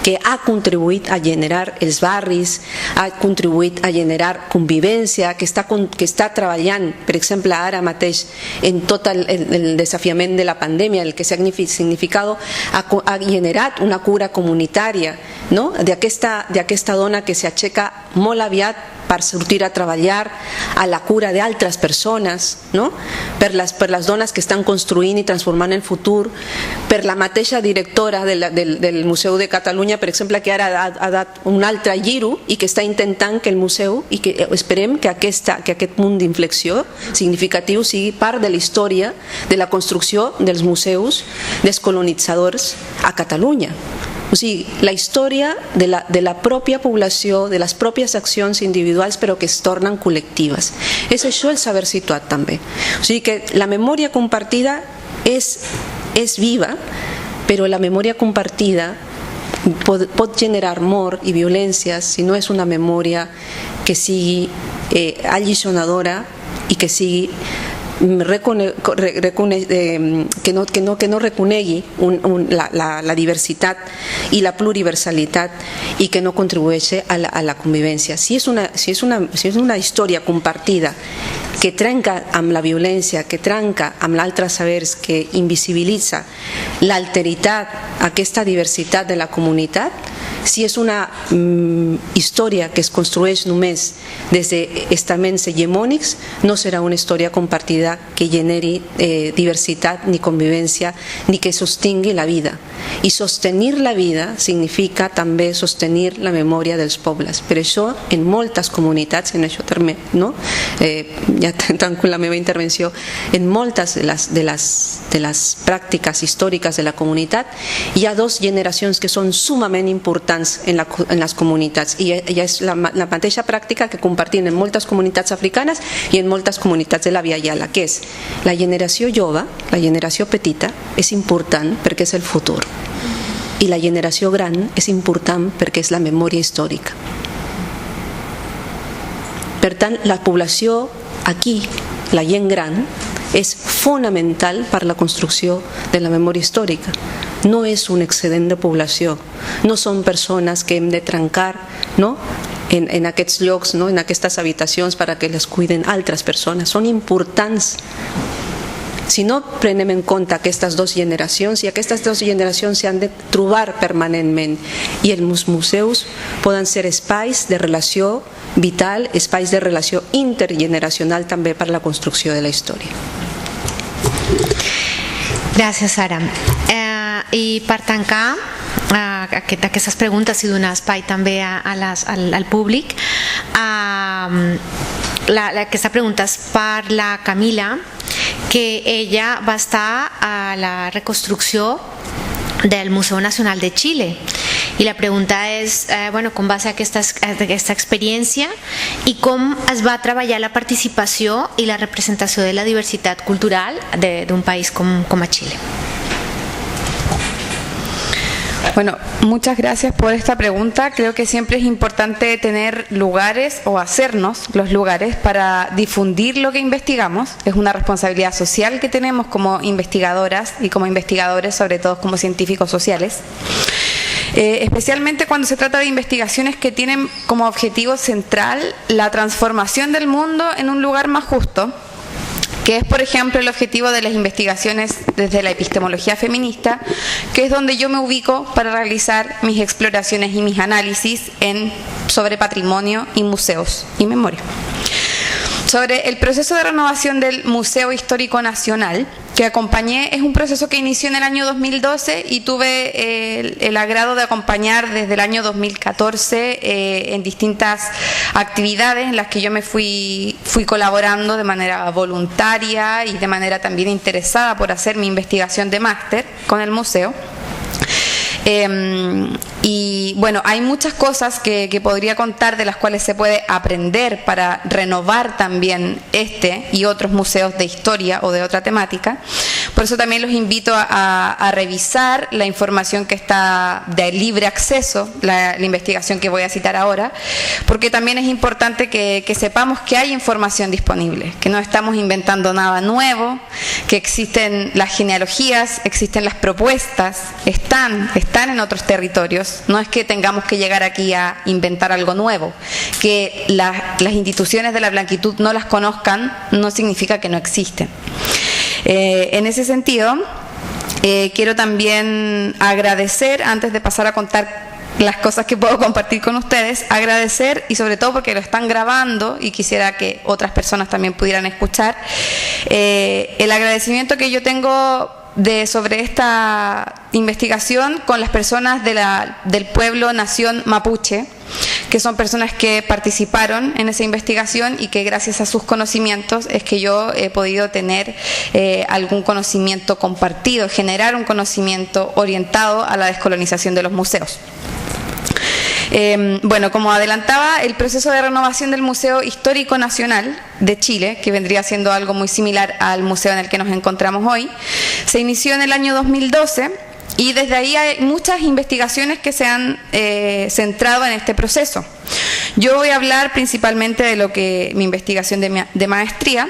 que ha contribuït a generar els barris, ha contribuït a generar convivència, que està treballant, per exemple, ara mateix en tot el desafiament de la pandèmia, el que ha significat, ha generat una cura comunitària d'aquesta dona que s'aixeca molt aviat per sortir a treballar a la cura d'altres persones, per les dones que estan construint i transformant el futur, per la mateixa directora del Museu de Catalunya, per exemple, que ara ha dat un altre giro i que està intentant que el museu, i que esperem que aquest punt d'inflexió significatiu sigui part de la història de la construcció dels museus descolonitzadors a Catalunya. O sigui, la història de la pròpia població, de les pròpies accions individuals, però que es tornen col·lectives. És això el saber situat també. O sigui que la memòria compartida és viva, però la memòria compartida pot generar mort i violències si no és una memòria que sigui alliçonadora i que sigui que no reconegui la diversitat i la pluriversalitat i que no contribueixi a la convivència. Si és una història compartida que trenca amb la violència, que trenca amb l'altres sabers, que invisibilitza l'alteritat, aquesta diversitat de la comunitat, si és una història que es construeix només des d'estaments hegemònics, no serà una història compartida que generi diversitat ni convivència ni que sostingui la vida. I sostenir la vida significa també sostenir la memòria dels pobles. Per això, en moltes comunitats, en això terme, no? Ja tanco la meva intervenció, en moltes de les pràctiques històriques de la comunitat hi ha dues generacions que són sumament importants en les comunitats i és la mateixa pràctica que compartim en moltes comunitats africanes i en moltes comunitats de la Via Yala, que és la generació jove, la generació petita, és important perquè és el futur i la generació gran és important perquè és la memòria històrica. Per tant, la població aquí, la gent gran, és fonamental per la construcció de la memòria històrica. No és un excedent de població, no són persones que hem de trencar, no? En aquests llocs, no? En aquestes habitacions perquè les cuiden altres persones, són importants. Si no prenem en compte aquestes dues generacions, i aquestes dues generacions s'han de trobar permanentment, i els museus poden ser espais de relació vital, espais de relació intergeneracional també per la construcció de la història. Gràcies, Sara. I per tancar aquestes preguntes i donar espai també al públic, aquesta pregunta és per la Camila, que ella va estar a la reconstrucció del Museu Nacional de Xile. I la pregunta és com va ser aquesta experiència i com es va treballar la participació i la representació de la diversitat cultural d'un país com a Chile. Bueno, muchas gracias por esta pregunta. Creo que siempre es importante tener lugares o hacernos los lugares para difundir lo que investigamos. Es una responsabilidad social que tenemos como investigadoras y como investigadores, sobre todo como científicos sociales. Especialmente cuando se trata de investigaciones que tienen como objetivo central la transformación del mundo en un lugar más justo, que es, por ejemplo, el objetivo de las investigaciones desde la epistemología feminista, que es donde yo me ubico para realizar mis exploraciones y mis análisis sobre patrimonio y museos y memoria. Sobre el proceso de renovación del Museo Histórico Nacional, que acompañé, es un proceso que inició en el año 2012 y tuve el agrado de acompañar desde el año 2014 en distintas actividades en las que yo me fui colaborando de manera voluntaria y de manera también interesada por hacer mi investigación de máster con el museo. Y bueno, hay muchas cosas que podría contar de las cuales se puede aprender para renovar también este y otros museos de historia o de otra temática. Por eso también los invito a revisar la información que está de libre acceso, la investigación que voy a citar ahora, porque también es importante que sepamos que hay información disponible, que no estamos inventando nada nuevo, que existen las genealogías, existen las propuestas, están en otros territorios. No es que tengamos que llegar aquí a inventar algo nuevo. Que las instituciones de la blanquitud no las conozcan no significa que no existen. En ese sentido, quiero también agradecer, antes de pasar a contar las cosas que puedo compartir con ustedes, agradecer, y sobre todo porque lo están grabando y quisiera que otras personas también pudieran escuchar, el agradecimiento que yo tengo sobre esta investigación con las personas del pueblo nación mapuche, que son personas que participaron en esa investigación y que gracias a sus conocimientos es que yo he podido tener algún conocimiento compartido, generar un conocimiento orientado a la descolonización de los museos. Bueno, como adelantaba, el proceso de renovación del Museo Histórico Nacional de Chile, que vendría siendo algo muy similar al museo en el que nos encontramos hoy, se inició en el año 2012 y desde ahí hay muchas investigaciones que se han centrado en este proceso. Yo voy a hablar principalmente de lo que mi investigación de maestría,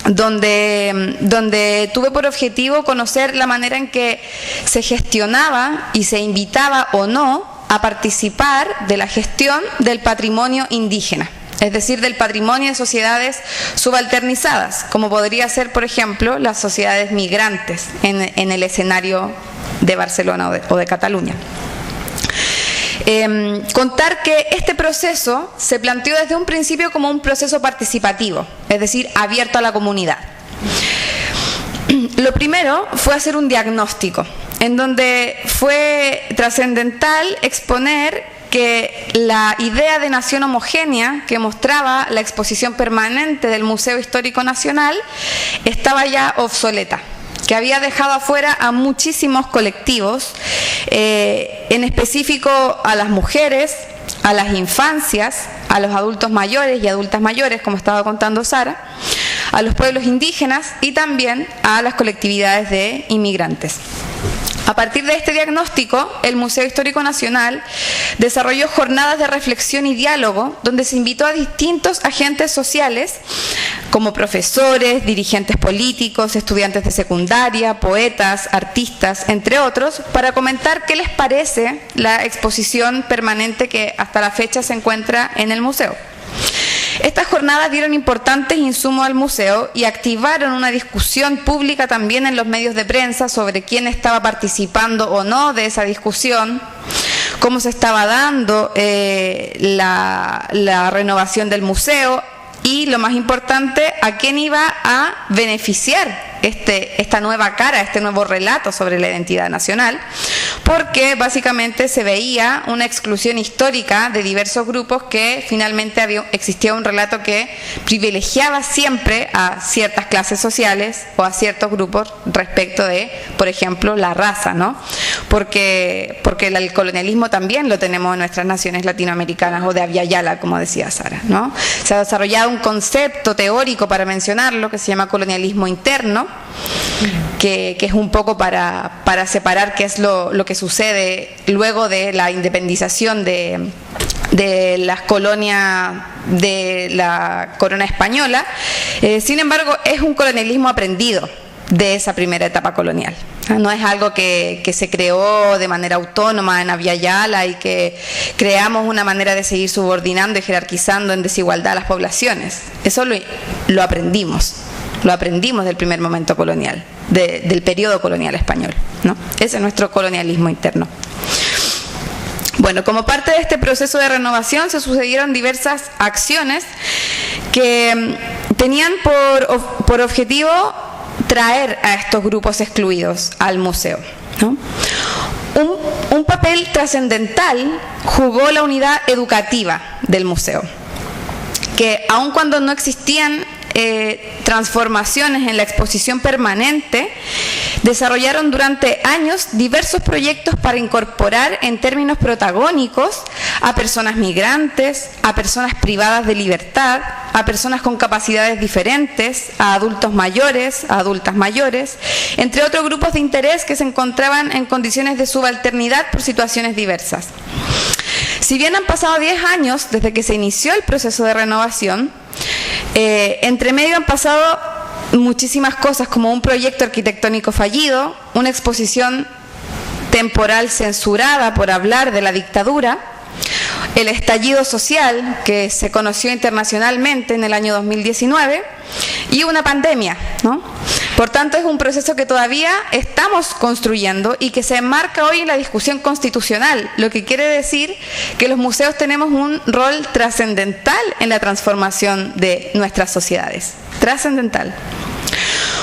donde tuve por objetivo conocer la manera en que se gestionaba y se invitaba o no a participar de la gestión del patrimonio indígena, es decir, del patrimonio de sociedades subalternizadas, como podría ser, por ejemplo, las sociedades migrantes en el escenario de Barcelona o de Cataluña. Contar que este proceso se planteó desde un principio como un proceso participativo, es decir, abierto a la comunidad. Lo primero fue hacer un diagnóstico, en donde fue trascendental exponer que la idea de nación homogénea que mostraba la exposición permanente del Museo Histórico Nacional estaba ya obsoleta, que había dejado afuera a muchísimos colectivos, en específico a las mujeres, a las infancias, a los adultos mayores y adultas mayores, como estaba contando Sara, a los pueblos indígenas y también a las colectividades de inmigrantes. A partir de este diagnóstico, el Museo Histórico Nacional desarrolló jornadas de reflexión y diálogo donde se invitó a distintos agentes sociales como profesores, dirigentes políticos, estudiantes de secundaria, poetas, artistas, entre otros, para comentar qué les parece la exposición permanente que hasta la fecha se encuentra en el museo. Estas jornadas dieron importantes insumos al museo y activaron una discusión pública también en los medios de prensa sobre quién estaba participando o no de esa discusión, cómo se estaba dando la renovación del museo y, lo más importante, a quién iba a beneficiar esta nueva cara, este nuevo relato sobre la identidad nacional, porque básicamente se veía una exclusión histórica de diversos grupos que finalmente existía un relato que privilegiaba siempre a ciertas clases sociales o a ciertos grupos respecto de, por ejemplo, la raza, ¿no? Porque el colonialismo también lo tenemos en nuestras naciones latinoamericanas, o de Abya Yala, como decía Sara, ¿no? Se ha desarrollado un concepto teórico para mencionarlo que se llama colonialismo interno, que es un poco para separar qué es lo que sucede luego de la independización de las colonias de la corona española. Sin embargo, es un colonialismo aprendido de esa primera etapa colonial. No es algo que se creó de manera autónoma en Abya Yala y que creamos una manera de seguir subordinando y jerarquizando en desigualdad a las poblaciones. Eso lo aprendimos. Lo aprendimos del primer momento colonial, del periodo colonial español, ¿no? Ese es nuestro colonialismo interno. Bueno, como parte de este proceso de renovación se sucedieron diversas acciones que tenían por objetivo traer a estos grupos excluidos al museo, ¿no? Un papel trascendental jugó la unidad educativa del museo, que aun cuando no existían transformaciones en la exposición permanente, desarrollaron durante años diversos proyectos para incorporar en términos protagónicos a personas migrantes, a personas privadas de libertad, a personas con capacidades diferentes, a adultos mayores, a adultas mayores, entre otros grupos de interés que se encontraban en condiciones de subalternidad por situaciones diversas. Si bien han pasado 10 años desde que se inició el proceso de renovación, entre medio han pasado muchísimas cosas, como un proyecto arquitectónico fallido, una exposición temporal censurada por hablar de la dictadura, el estallido social que se conoció internacionalmente en el año 2019 y una pandemia, ¿no? Por tanto, es un proceso que todavía estamos construyendo y que se enmarca hoy en la discusión constitucional, lo que quiere decir que los museos tenemos un rol trascendental en la transformación de nuestras sociedades. Trascendental.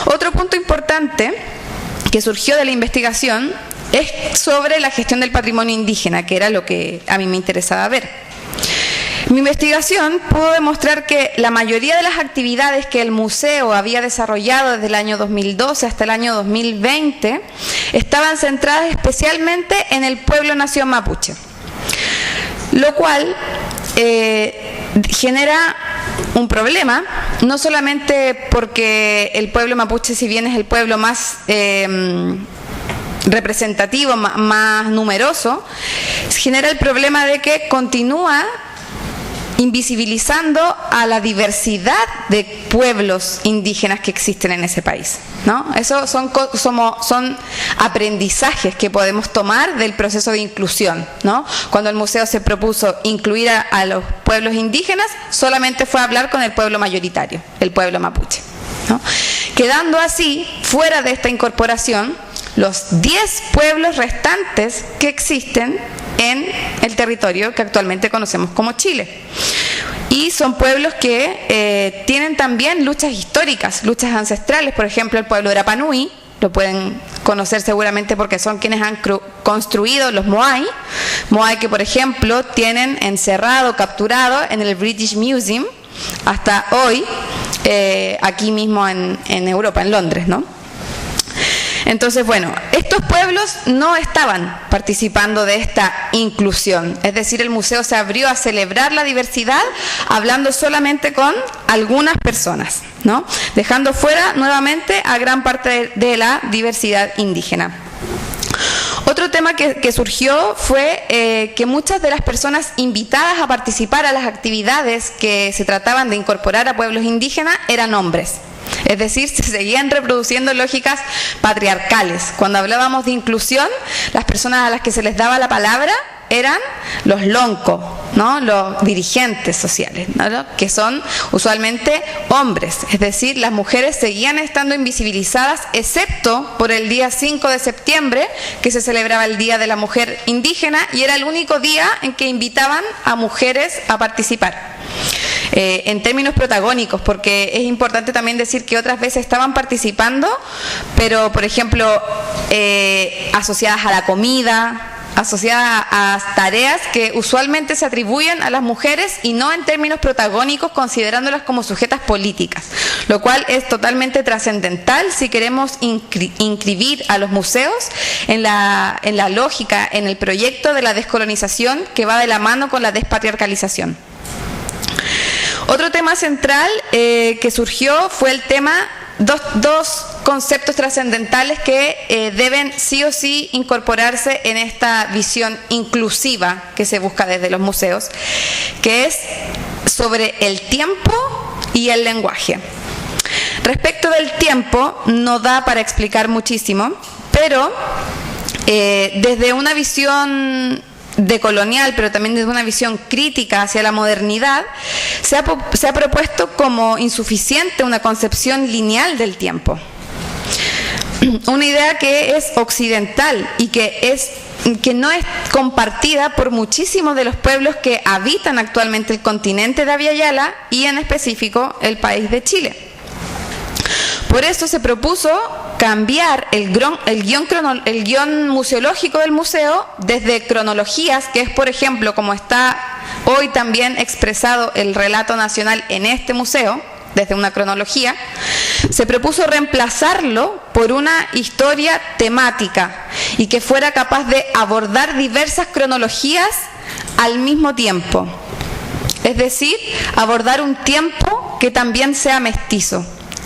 Otro punto importante que surgió de la investigación es sobre la gestión del patrimonio indígena, que era lo que a mí me interesaba ver. Mi investigación pudo demostrar que la mayoría de las actividades que el museo había desarrollado desde el año 2012 hasta el año 2020 estaban centradas especialmente en el pueblo nación mapuche, lo cual genera un problema, no solamente porque el pueblo mapuche, si bien es el pueblo más representativo, más numeroso, genera el problema de que continúa invisibilizando a la diversidad de pueblos indígenas que existen en ese país, ¿no? Eso son aprendizajes que podemos tomar del proceso de inclusión, ¿no? Cuando el museo se propuso incluir a los pueblos indígenas, solamente fue a hablar con el pueblo mayoritario, el pueblo mapuche, ¿no? Quedando así fuera de esta incorporación los 10 pueblos restantes que existen en el territorio que actualmente conocemos como Chile. Y son pueblos que tienen también luchas históricas, luchas ancestrales. Por ejemplo, el pueblo de Rapa Nui, lo pueden conocer seguramente porque son quienes han construido los Moai. Moai que, por ejemplo, tienen encerrado, capturado en el British Museum hasta hoy, aquí mismo en Europa, en Londres, ¿no? Entonces, bueno, estos pueblos no estaban participando de esta inclusión, es decir, el museo se abrió a celebrar la diversidad hablando solamente con algunas personas, ¿no? Dejando fuera nuevamente a gran parte de la diversidad indígena. Otro tema que surgió fue que muchas de las personas invitadas a participar a las actividades que se trataban de incorporar a pueblos indígenas eran hombres. Es decir, se seguían reproduciendo lógicas patriarcales. Cuando hablábamos de inclusión, las personas a las que se les daba la palabra eran los loncos, ¿no? Los dirigentes sociales, ¿no? Que son usualmente hombres. Es decir, las mujeres seguían estando invisibilizadas, excepto por el día 5 de septiembre, que se celebraba el Día de la Mujer Indígena, y era el único día en que invitaban a mujeres a participar. En términos protagónicos, porque es importante también decir que otras veces estaban participando, pero por ejemplo asociadas a la comida, asociadas a tareas que usualmente se atribuyen a las mujeres y no en términos protagónicos, considerándolas como sujetas políticas, lo cual es totalmente trascendental si queremos inscribir a los museos en la lógica, en el proyecto de la descolonización que va de la mano con la despatriarcalización. Otro tema central que surgió fue el tema, dos conceptos trascendentales que deben sí o sí incorporarse en esta visión inclusiva que se busca desde los museos, que es sobre el tiempo y el lenguaje. Respecto del tiempo, no da para explicar muchísimo, pero desde una visión decolonial, pero también desde una visión crítica hacia la modernidad, se ha propuesto como insuficiente una concepción lineal del tiempo. Una idea que es occidental y que no es compartida por muchísimos de los pueblos que habitan actualmente el continente de Abya Yala y en específico el país de Chile. Por eso se propuso cambiar el guión museológico del museo desde cronologías, que es por ejemplo como está hoy también expresado el relato nacional en este museo, desde una cronología, se propuso reemplazarlo por una historia temática y que fuera capaz de abordar diversas cronologías al mismo tiempo. Es decir, abordar un tiempo que también sea mestizo,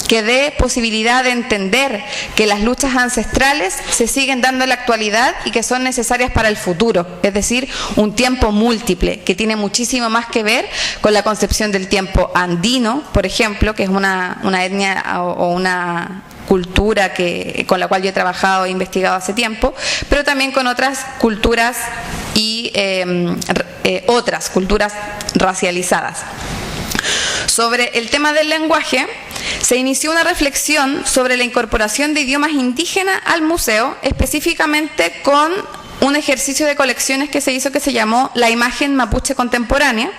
que dé posibilidad de entender que las luchas ancestrales se siguen dando en la actualidad y que son necesarias para el futuro, es decir, un tiempo múltiple que tiene muchísimo más que ver con la concepción del tiempo andino, por ejemplo, que es una etnia o una cultura con la cual yo he trabajado e investigado hace tiempo, pero también con otras culturas y otras culturas racializadas. Sobre el tema del lenguaje, se inició una reflexión sobre la incorporación de idiomas indígenas al museo, específicamente con un ejercicio de colecciones que se hizo que se llamó La Imagen Mapuche Contemporánea,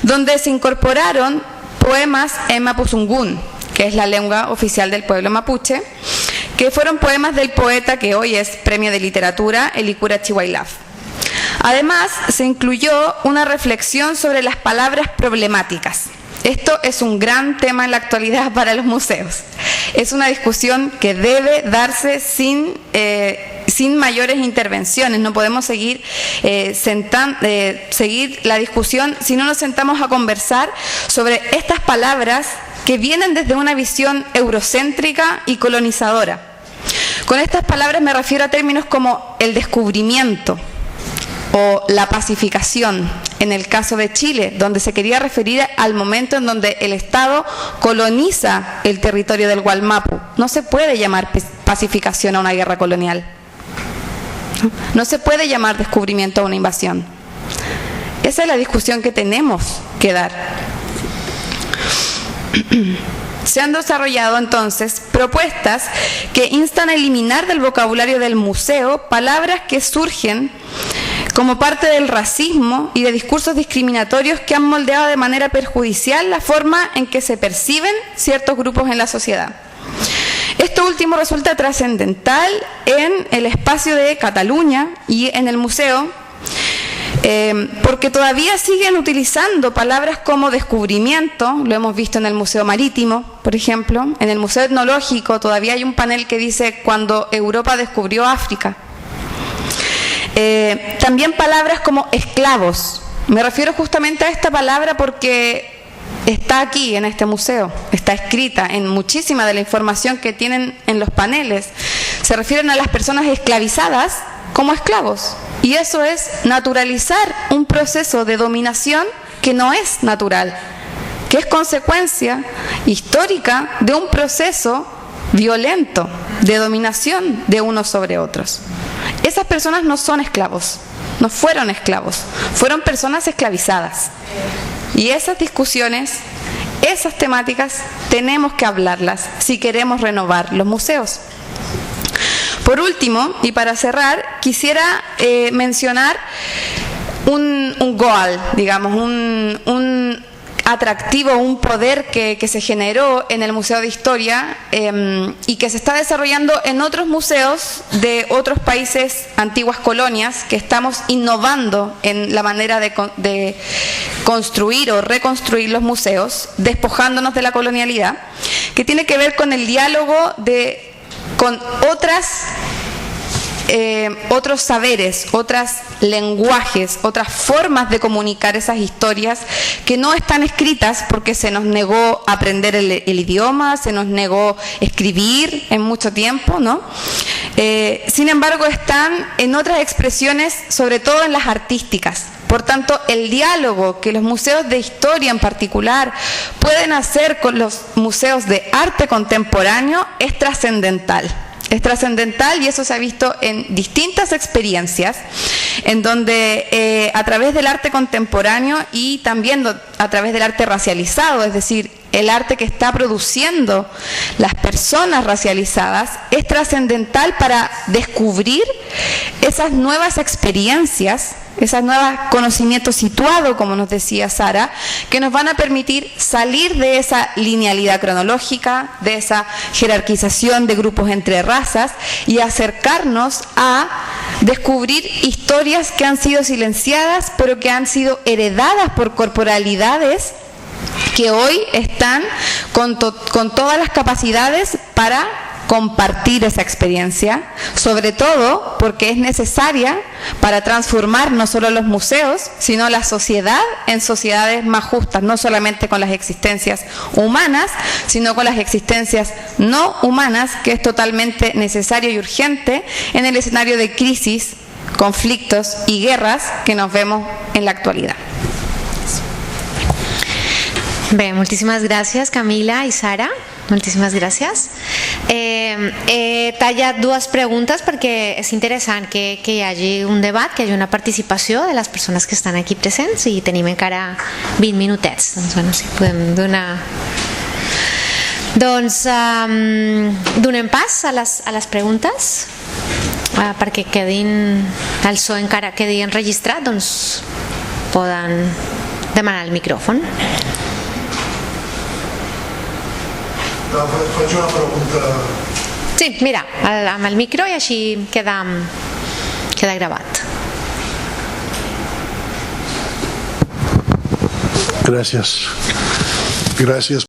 donde se incorporaron poemas en mapuzungún, que es la lengua oficial del pueblo mapuche, que fueron poemas del poeta que hoy es Premio de Literatura, Elikura Chihuailaf. Además, se incluyó una reflexión sobre las palabras problemáticas. Esto es un gran tema en la actualidad para los museos. Es una discusión que debe darse sin mayores intervenciones. No podemos seguir la discusión si no nos sentamos a conversar sobre estas palabras que vienen desde una visión eurocéntrica y colonizadora. Con estas palabras me refiero a términos como el descubrimiento o la pacificación, en el caso de Chile, donde se quería referir al momento en donde el Estado coloniza el territorio del Gualmapu. No se puede llamar pacificación a una guerra colonial. No se puede llamar descubrimiento a una invasión. Esa es la discusión que tenemos que dar. Se han desarrollado entonces propuestas que instan a eliminar del vocabulario del museo palabras que surgen como parte del racismo y de discursos discriminatorios que han moldeado de manera perjudicial la forma en que se perciben ciertos grupos en la sociedad. Esto último resulta trascendental en el espacio de Cataluña y en el museo, porque todavía siguen utilizando palabras como descubrimiento. Lo hemos visto en el Museo Marítimo, por ejemplo. En el Museo Etnológico todavía hay un panel que dice cuando Europa descubrió África. También palabras como esclavos. Me refiero justamente a esta palabra porque está aquí en este museo, está escrita en muchísima de la información que tienen en los paneles. Se refieren a las personas esclavizadas como esclavos. Y eso es naturalizar un proceso de dominación que no es natural, que es consecuencia histórica de un proceso violento de dominación de unos sobre otros. Esas personas no son esclavos, no fueron esclavos, fueron personas esclavizadas. Y esas discusiones, esas temáticas, tenemos que hablarlas si queremos renovar los museos. Por último, y para cerrar, quisiera mencionar un goal, digamos, un atractivo, un poder que se generó en el Museo de Historia y que se está desarrollando en otros museos de otros países, antiguas colonias, que estamos innovando en la manera de construir o reconstruir los museos, despojándonos de la colonialidad, que tiene que ver con el diálogo con otros saberes, otros lenguajes, otras formas de comunicar esas historias que no están escritas porque se nos negó aprender el idioma, se nos negó escribir en mucho tiempo, ¿no? Sin embargo, están en otras expresiones, sobre todo en las artísticas. Por tanto, el diálogo que los museos de historia en particular pueden hacer con los museos de arte contemporáneo es trascendental. Es trascendental y eso se ha visto en distintas experiencias en donde a través del arte contemporáneo y también a través del arte racializado, es decir, el arte que está produciendo las personas racializadas, es trascendental para descubrir esas nuevas experiencias, esos nuevos conocimientos situados, como nos decía Sara, que nos van a permitir salir de esa linealidad cronológica, de esa jerarquización de grupos entre razas y acercarnos a descubrir historias que han sido silenciadas, pero que han sido heredadas por corporalidades que hoy están con todas las capacidades para compartir esa experiencia, sobre todo porque es necesaria para transformar no solo los museos, sino la sociedad en sociedades más justas, no solamente con las existencias humanas, sino con las existencias no humanas, que es totalmente necesario y urgente en el escenario de crisis, conflictos y guerras que nos vemos en la actualidad. Bé, moltíssimes gràcies, Camila i Sara. Moltíssimes gràcies. He tallat dues preguntes perquè és interessant que hi hagi un debat, que hi hagi una participació de les persones que estan aquí presents i tenim encara 20 minutets. Doncs, bueno, si podem donar... Doncs donem pas a les preguntes perquè quedin el so encara quedi enregistrat, doncs poden demanar el micròfon. Faig una pregunta. Sí, mira, amb el micro i així queda gravat. Gràcies. Gràcies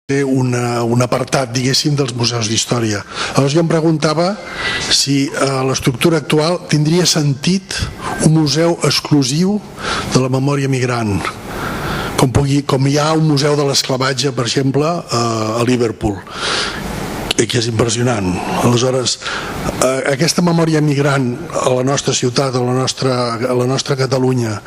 un apartat, diguéssim, dels museus d'història. Aleshores jo em preguntava si a l'estructura actual tindria sentit un museu exclusiu de la memòria migrant, com hi ha un museu de l'esclavatge, per exemple, a Liverpool, que és impressionant. Aleshores, aquesta memòria migrant a la nostra ciutat, a la nostra Catalunya,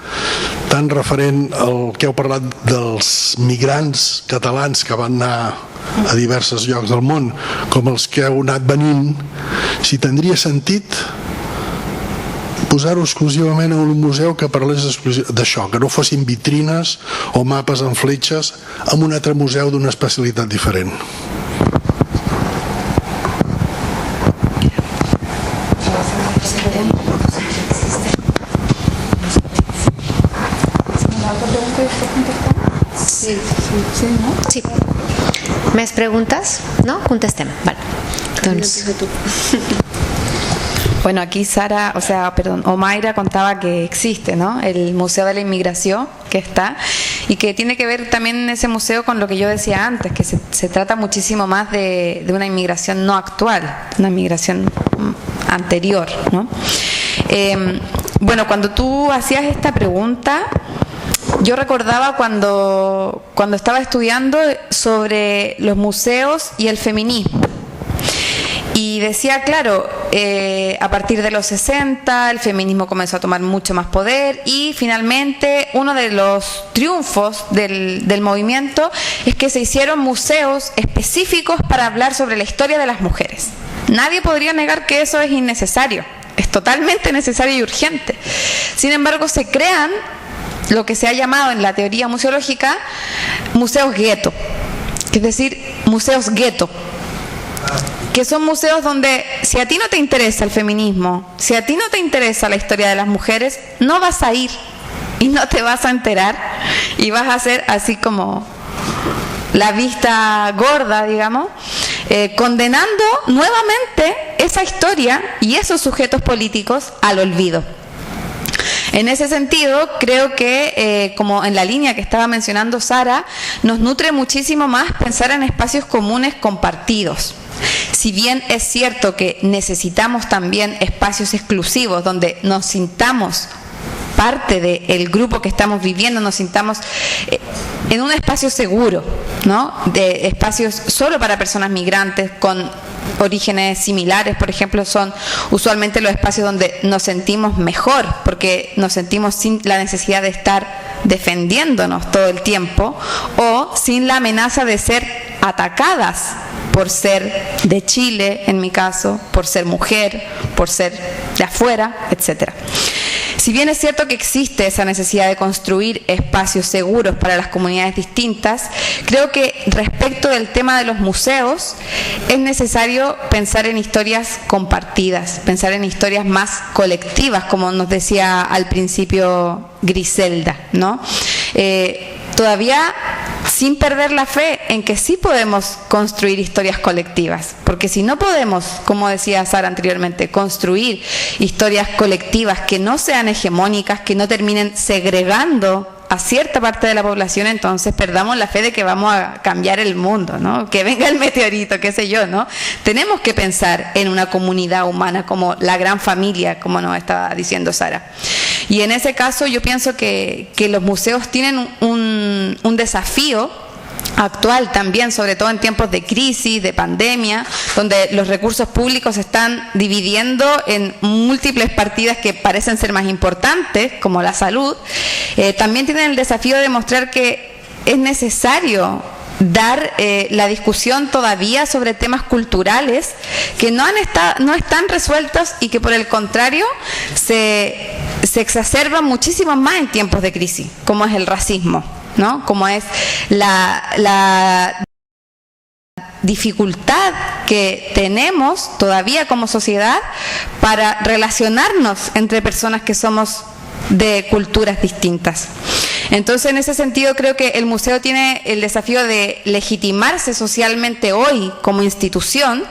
tan referent al que heu parlat dels migrants catalans que van anar a diversos llocs del món, com els que heu anat venint, si tindria sentit posar-ho exclusivament en un museu que parlés d'això, que no fossin vitrines o mapes amb fletxes, en un altre museu d'una especialitat diferent. Sí. ¿Més preguntes? No? Contestem. Vale. Doncs... Bueno, aquí Sara, Omaira contaba que existe, ¿no?, el Museo de la Inmigración que está, y que tiene que ver también ese museo con lo que yo decía antes, que se trata muchísimo más de una inmigración no actual, una inmigración anterior, ¿no? Bueno, cuando tú hacías esta pregunta, yo recordaba cuando estaba estudiando sobre los museos y el feminismo. Y decía, claro, a partir de los 60 el feminismo comenzó a tomar mucho más poder, y finalmente uno de los triunfos del movimiento es que se hicieron museos específicos para hablar sobre la historia de las mujeres. Nadie podría negar que eso es innecesario, es totalmente necesario y urgente. Sin embargo, se crean lo que se ha llamado en la teoría museológica museos gueto, es decir, museos gueto, que son museos donde, si a ti no te interesa el feminismo, si a ti no te interesa la historia de las mujeres, no vas a ir y no te vas a enterar, y vas a hacer así como la vista gorda, digamos, condenando nuevamente esa historia y esos sujetos políticos al olvido. En ese sentido, creo que, como en la línea que estaba mencionando Sara, nos nutre muchísimo más pensar en espacios comunes compartidos. Si bien es cierto que necesitamos también espacios exclusivos donde nos sintamos parte del grupo que estamos viviendo, nos sintamos en un espacio seguro, ¿no?, de espacios solo para personas migrantes con orígenes similares, por ejemplo, son usualmente los espacios donde nos sentimos mejor, porque nos sentimos sin la necesidad de estar defendiéndonos todo el tiempo, o sin la amenaza de ser atacadas por ser de Chile, en mi caso, por ser mujer, por ser de afuera, etcétera. Si bien es cierto que existe esa necesidad de construir espacios seguros para las comunidades distintas, creo que respecto del tema de los museos es necesario pensar en historias compartidas, pensar en historias más colectivas, como nos decía al principio Griselda, ¿no? Todavía sin perder la fe en que sí podemos construir historias colectivas, porque si no podemos, como decía Sara anteriormente, construir historias colectivas que no sean hegemónicas, que no terminen segregando a cierta parte de la población, entonces perdamos la fe de que vamos a cambiar el mundo, ¿no?, que venga el meteorito, qué sé yo, ¿no? Tenemos que pensar en una comunidad humana como la gran familia, como nos estaba diciendo Sara. Y en ese caso yo pienso que los museos tienen un desafío actual también, sobre todo en tiempos de crisis, de pandemia, donde los recursos públicos se están dividiendo en múltiples partidas que parecen ser más importantes, como la salud. También tienen el desafío de mostrar que es necesario dar la discusión todavía sobre temas culturales que no están resueltos, y que por el contrario se exacerban muchísimo más en tiempos de crisis, como es el racismo, ¿no?, como es la dificultad que tenemos todavía como sociedad para relacionarnos entre personas que somos de culturas distintas. Entonces, en ese sentido, creo que el museo tiene el desafío de legitimarse socialmente hoy como institución,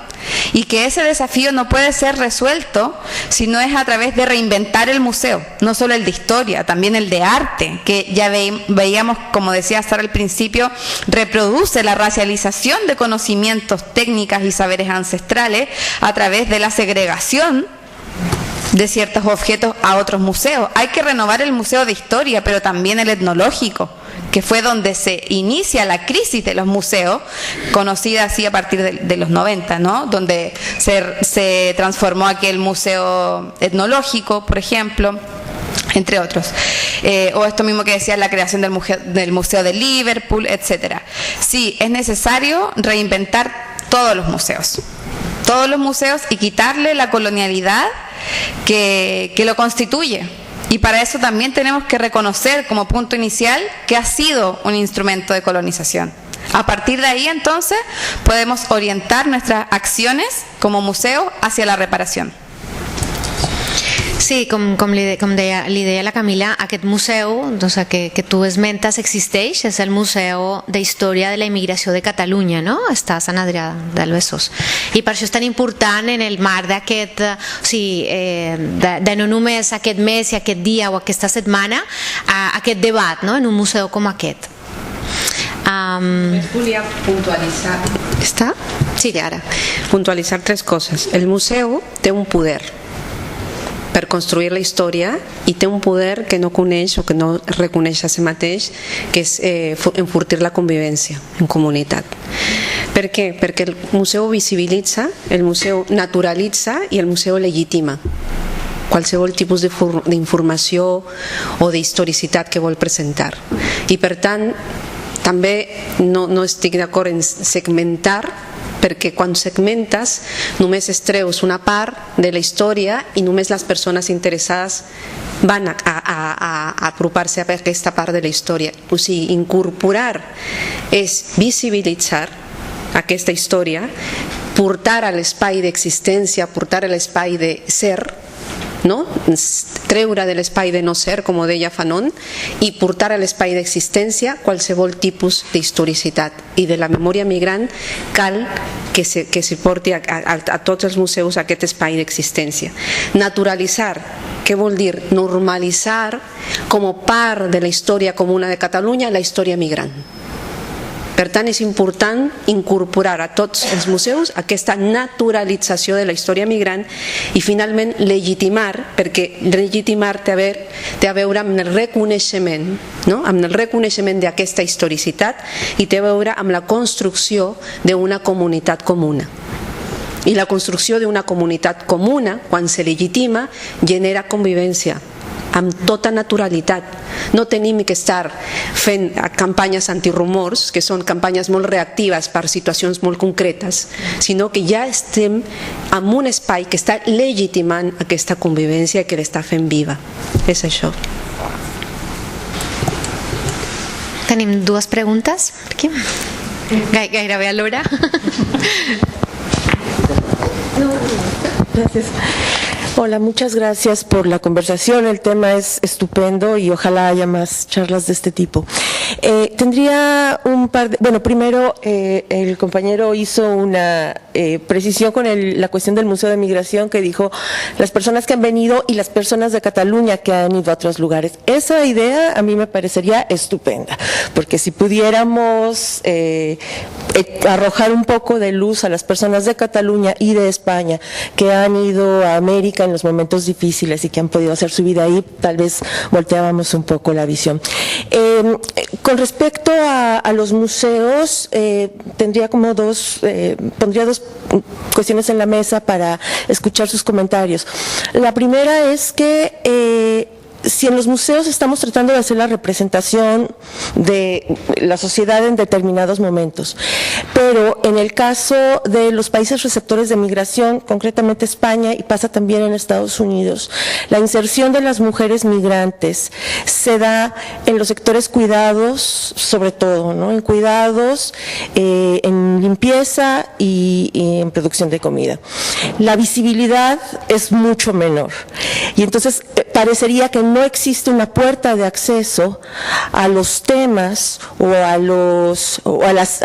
y que ese desafío no puede ser resuelto si no es a través de reinventar el museo, no solo el de historia, también el de arte, que ya veíamos, como decía Sara al principio, reproduce la racialización de conocimientos, técnicas y saberes ancestrales a través de la segregación de ciertos objetos a otros museos. Hay que renovar el museo de historia, pero también el etnológico, que fue donde se inicia la crisis de los museos, conocida así a partir de los 90, ¿no? Donde se transformó aquel museo etnológico, por ejemplo, entre otros. O esto mismo que decía, la creación del museo de Liverpool, etcétera. Sí, es necesario reinventar todos los museos y quitarle la colonialidad que lo constituye. Y para eso también tenemos que reconocer como punto inicial que ha sido un instrumento de colonización. A partir de ahí, entonces, podemos orientar nuestras acciones como museo hacia la reparación. Sí, com li deia la Camila, aquest museu que tu esmentes existeix, és el Museu d'Història de la Immigració de Catalunya, no? Està a Sant Adrià del Besòs. I per això és tan important en el marc d'aquest, de no només aquest mes i aquest dia o aquesta setmana, aquest debat, no? En un museu com aquest. Volia puntualitzar. Està? Sí, ara. Puntualitzar 3 coses. El museu té un poder per construir la història i té un poder que no coneix o que no reconeix a si mateix, que és enfortir la convivència en comunitat. Per què? Perquè el museu visibilitza, el museu naturalitza i el museu legitima qualsevol tipus d'informació o d'historicitat que vol presentar. I per tant, també no estic d'acord en segmentar, perquè quan segmentes només estreus una part de la història i només les persones interessades van a apropar-se a aquesta part de la història. O sigui, incorporar és visibilitzar aquesta història, portar a l'espai d'existència, portar a l'espai de ser, no? Treure de l'espai de no ser, com deia Fanon, i portar a l'espai d'existència qualsevol tipus d'historicitat. I de la memòria migrant cal que se porti a tots els museus aquest espai d'existència. Naturalitzar, què vol dir? Normalitzar com a part de la història comuna de Catalunya la història migrant. Per tant, és important incorporar a tots els museus aquesta naturalització de la història migrant i finalment legitimar, perquè legitimar té a veure amb el reconeixement, no? Amb el reconeixement d'aquesta historicitat i té a veure amb la construcció d'una comunitat comuna. I la construcció d'una comunitat comuna, quan se legitima, genera convivència amb tota naturalitat. No tenim que estar fent campanyes antirumors, que són campanyes molt reactives per situacions molt concretes, sinó que ja estem en un espai que està legitimant aquesta convivència que l'està fent viva. És això. Tenim 2 preguntes aquí. Gairebé alhora. Gracias. Hola, muchas gracias por la conversación. El tema es estupendo y ojalá haya más charlas de este tipo. Tendría un par de... Bueno, primero el compañero hizo una precisión con la cuestión del Museo de Migración, que dijo las personas que han venido y las personas de Cataluña que han ido a otros lugares. Esa idea a mí me parecería estupenda, porque si pudiéramos arrojar un poco de luz a las personas de Cataluña y de España que han ido a América en los momentos difíciles y que han podido hacer su vida ahí, tal vez volteábamos un poco la visión. Con respecto a los museos, tendría como pondría 2 cuestiones en la mesa para escuchar sus comentarios. La primera es que si en los museos estamos tratando de hacer la representación de la sociedad en determinados momentos, pero en el caso de los países receptores de migración, concretamente España, y pasa también en Estados Unidos, la inserción de las mujeres migrantes se da en los sectores cuidados, sobre todo, ¿no? En cuidados, en limpieza y en producción de comida. La visibilidad es mucho menor y entonces parecería que no existe una puerta de acceso a los temas o a las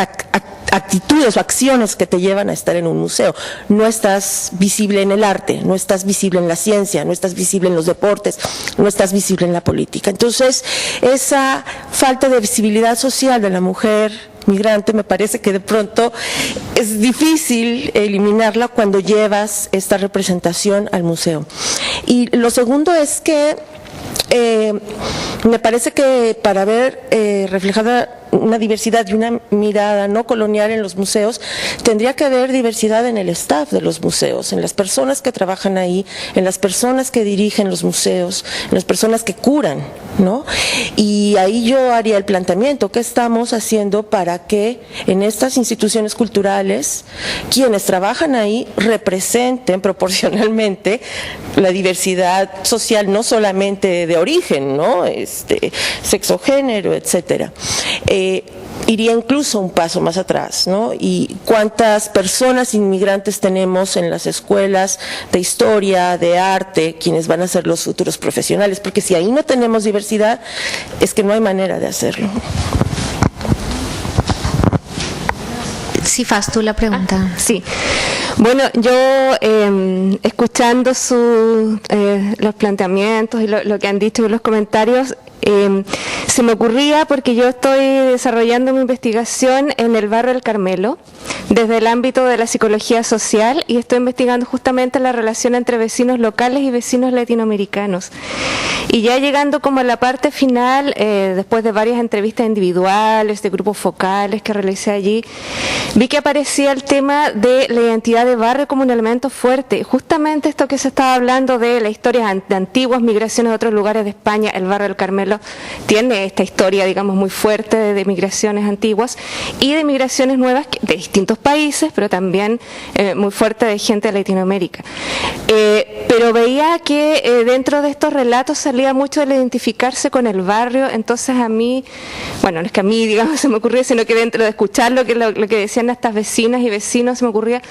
actitudes o acciones que te llevan a estar en un museo. No estás visible en el arte, no estás visible en la ciencia, no estás visible en los deportes, no estás visible en la política. Entonces, esa falta de visibilidad social de la mujer migrante me parece que de pronto es difícil eliminarla cuando llevas esta representación al museo. Y lo segundo es que me parece que para ver reflejada una diversidad y una mirada no colonial en los museos, tendría que haber diversidad en el staff de los museos, en las personas que trabajan ahí, en las personas que dirigen los museos, en las personas que curan, ¿no? Y ahí yo haría el planteamiento, ¿qué estamos haciendo para que en estas instituciones culturales quienes trabajan ahí representen proporcionalmente la diversidad social, no solamente de origen, ¿no? Sexo, género, etcétera. Iría incluso un paso más atrás, ¿no? Y cuántas personas inmigrantes tenemos en las escuelas de historia, de arte, quienes van a ser los futuros profesionales, porque si ahí no tenemos diversidad, es que no hay manera de hacerlo. Si fas tú la pregunta. Sí. Bueno, yo escuchando los planteamientos y lo que han dicho en los comentarios, se me ocurría, porque yo estoy desarrollando mi investigación en el barrio del Carmelo, desde el ámbito de la psicología social, y estoy investigando justamente la relación entre vecinos locales y vecinos latinoamericanos. Y ya llegando como a la parte final, después de varias entrevistas individuales, de grupos focales que realicé allí, vi que aparecía el tema de la identidad de barrio como un elemento fuerte. Justamente esto que se estaba hablando de la historia de antiguas migraciones de otros lugares de España, el barrio del Carmelo tiene esta historia, digamos, muy fuerte de migraciones antiguas y de migraciones nuevas de distintos países, pero también muy fuerte de gente de Latinoamérica. Pero veía que dentro de estos relatos salía mucho el identificarse con el barrio, entonces a mí, bueno, no es que a mí, digamos, se me ocurría, sino que dentro de escuchar lo que decían estas vecinas y vecinos, se me ocurría,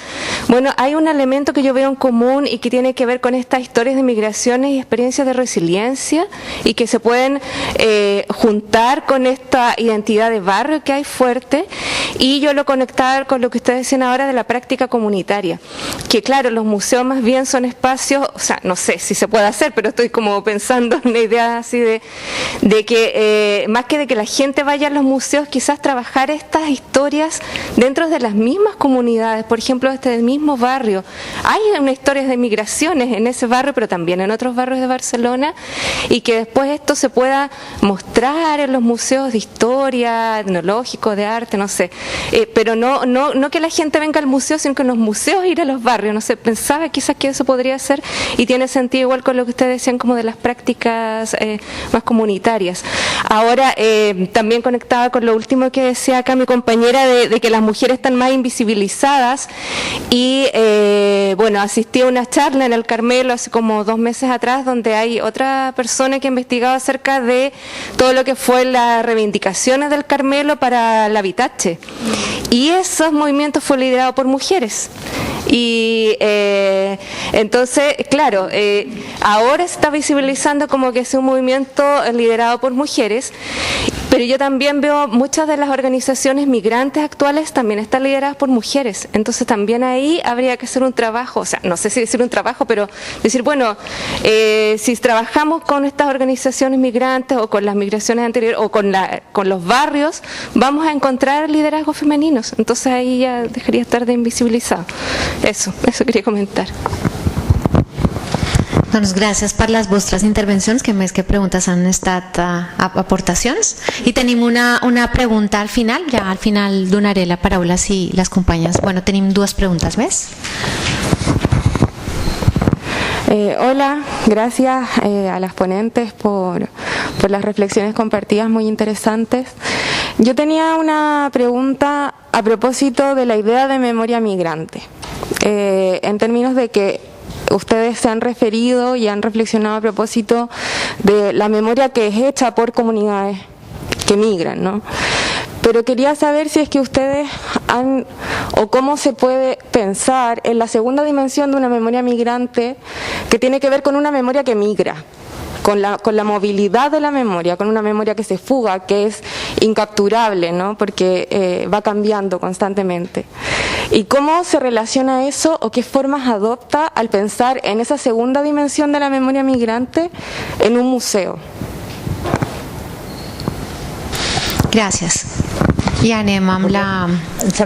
bueno, hay un elemento que yo veo en común y que tiene que ver con estas historias de migraciones y experiencias de resiliencia y que se pueden juntar con esta identidad de barrio que hay fuerte, y yo lo conectaba con lo que ustedes decían ahora de la práctica comunitaria, que claro, los museos más bien son espacios, o sea, no sé si se puede hacer, pero estoy como pensando en una idea así de que más que de que la gente vaya a los museos, quizás trabajar estas historias dentro de las mismas comunidades. Por ejemplo, este mismo barrio, hay una historia de migraciones en ese barrio, pero también en otros barrios de Barcelona, y que después esto se pueda mostrar en los museos de historia, etnológico, de arte, no sé, pero no que la gente venga al museo, sino que en los museos ir a los barrios, no sé, pensaba quizás que eso podría ser, y tiene sentido igual con lo que ustedes decían como de las prácticas más comunitarias. Ahora, también conectaba con lo último que decía acá mi compañera de que las mujeres están más invisibilizadas, y bueno, asistí a una charla en el Carmelo hace como 2 meses atrás, donde hay otra persona que ha investigado acerca de todo lo que fue las reivindicaciones del Carmelo para el Habitache, y esos movimientos fue liderado por mujeres. Y entonces, claro, ahora se está visibilizando como que es un movimiento liderado por mujeres, pero yo también veo muchas de las organizaciones migrantes actuales también están lideradas por mujeres, entonces también ahí habría que hacer un trabajo, o sea, no sé si decir un trabajo, pero decir, bueno, si trabajamos con estas organizaciones migrantes o con las migraciones anteriores o con los barrios, vamos a encontrar liderazgos femeninos, entonces ahí ya dejaría de estar de invisibilizado. Eso queria comentar. Doncs gràcies per les vostres intervencions, que més que preguntes han estat aportacions. I tenim una pregunta al final, ja al final donaré la paraula si les companyes. Bueno, tenim 2 preguntes més. Hola, gracias a las ponentes por las reflexiones compartidas muy interesantes. Yo tenía una pregunta a propósito de la idea de memoria migrante, en términos de que ustedes se han referido y han reflexionado a propósito de la memoria que es hecha por comunidades que migran, ¿no? Pero quería saber si es que ustedes han, o cómo se puede pensar en la segunda dimensión de una memoria migrante que tiene que ver con una memoria que migra, con la movilidad de la memoria, con una memoria que se fuga, que es incapturable, ¿no? Porque va cambiando constantemente. ¿Y cómo se relaciona eso o qué formas adopta al pensar en esa segunda dimensión de la memoria migrante en un museo? Gràcies. I anem amb la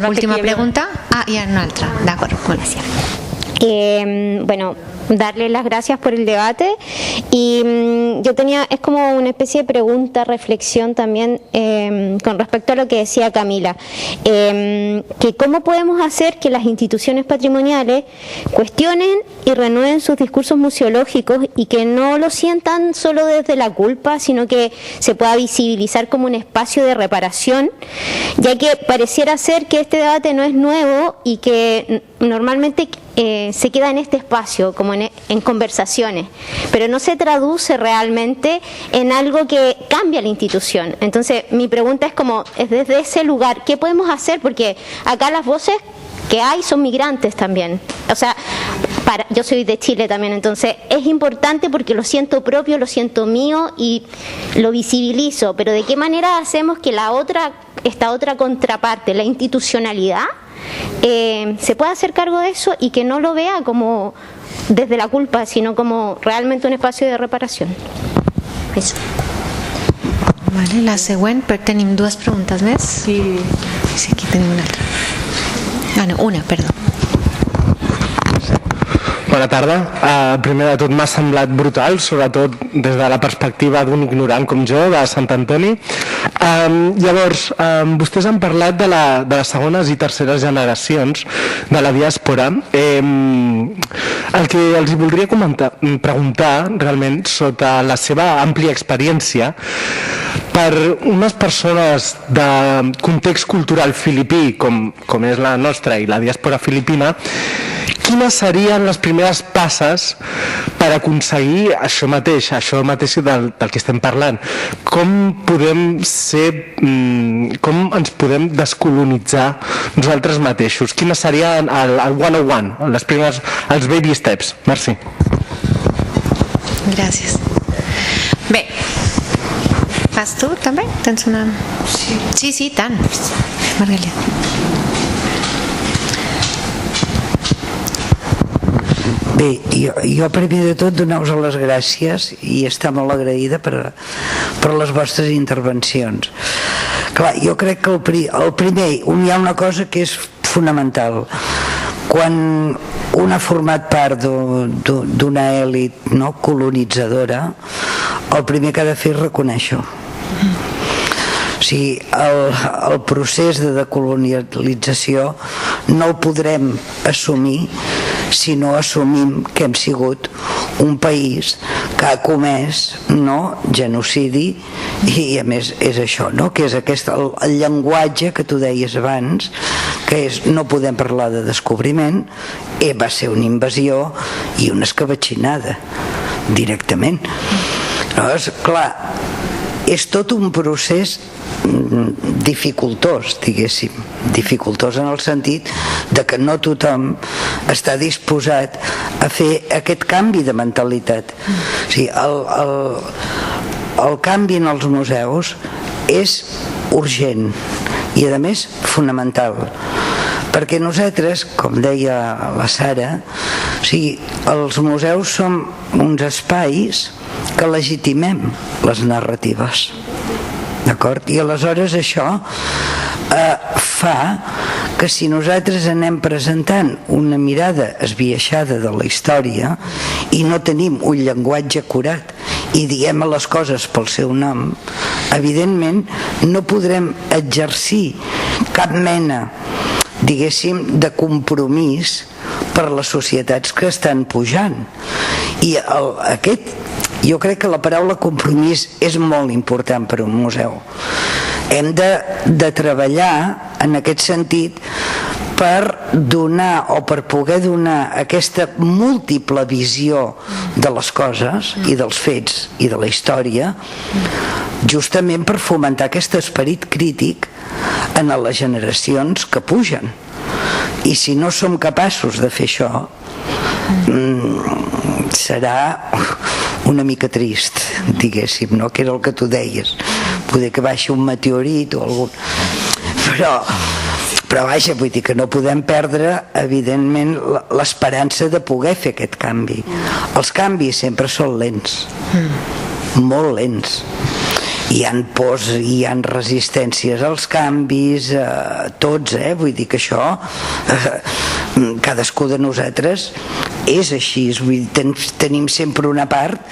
última pregunta. Hi ha una altra. D'acord, molt bé. Bueno, darle las gracias por el debate y yo tenía, es como una especie de pregunta, reflexión también con respecto a lo que decía Camila, que cómo podemos hacer que las instituciones patrimoniales cuestionen y renueven sus discursos museológicos y que no lo sientan solo desde la culpa, sino que se pueda visibilizar como un espacio de reparación, ya que pareciera ser que este debate no es nuevo y que normalmente se queda en este espacio, como en conversaciones, pero no se traduce realmente en algo que cambia la institución. Entonces, mi pregunta es desde ese lugar, ¿qué podemos hacer? Porque acá las voces que hay son migrantes también. O sea, yo soy de Chile también, entonces es importante porque lo siento propio, lo siento mío y lo visibilizo, pero ¿de qué manera hacemos que esta otra contraparte, la institucionalidad, se pueda hacer cargo de eso y que no lo vea como desde la culpa, sino como realmente un espacio de reparación? Eso. Vale, la següent, però tenim dues preguntes més. Sí, aquí tenim una altra. No, una, perdó. Bona tarda. Primer de tot m'ha semblat brutal, sobretot des de la perspectiva d'un ignorant com jo, de Sant Antoni. Llavors, vostès han parlat de les segones i terceres generacions de la diàspora. El que els voldria preguntar realment, sota la seva àmplia experiència, per unes persones de context cultural filipí, com és la nostra i la diàspora filipina, quines serien les primeres passes per aconseguir això mateix del que estem parlant? Com ens podem descolonitzar nosaltres mateixos? Quines serien el 101, els baby steps? Merci. Gràcies. Bé, fas tu també? Tens una... Sí, tant. Margalida. Bé, jo primer de tot donar-vos les gràcies i estar molt agraïda per les vostres intervencions. Clar, jo crec que el primer, hi ha una cosa que és fonamental. Quan un ha format part d'una èlit colonitzadora, el primer que ha de fer és reconèixer-ho. O sigui, el procés de decolonialització no el podrem assumir si no assumim que hem sigut un país que ha comès genocidi i a més és això, que és el llenguatge que tu deies abans, que és no podem parlar de descobriment, va ser una invasió i una escabatxinada directament. Llavors, clar, és tot un procés dificultós, diguéssim, dificultós en el sentit de que no tothom està disposat a fer aquest canvi de mentalitat. O sigui, el canvi en els museus és urgent i a més fonamental, perquè nosaltres, com deia la Sara, o sigui, els museus són uns espais que legitimem les narratives, d'acord? I aleshores això fa que si nosaltres anem presentant una mirada esbiaixada de la història i no tenim un llenguatge acurat i diem a les coses pel seu nom, evidentment no podrem exercir cap mena, diguéssim, de compromís per les societats que estan pujant. I jo crec que la paraula compromís és molt important per a un museu. Hem de treballar en aquest sentit per donar o per poder donar aquesta múltiple visió de les coses i dels fets i de la història, justament per fomentar aquest esperit crític en les generacions que pugen. I si no som capaços de fer això, serà una mica trist, diguéssim, no? Que era el que tu deies, poder que baixi un meteorit o algun... Però vaja, vull dir que no podem perdre, evidentment, l'esperança de poder fer aquest canvi. Els canvis sempre són lents, molt lents. Hi ha pors, hi ha resistències als canvis, tots, vull dir que això, cadascú de nosaltres és així, vull dir, tenim sempre una part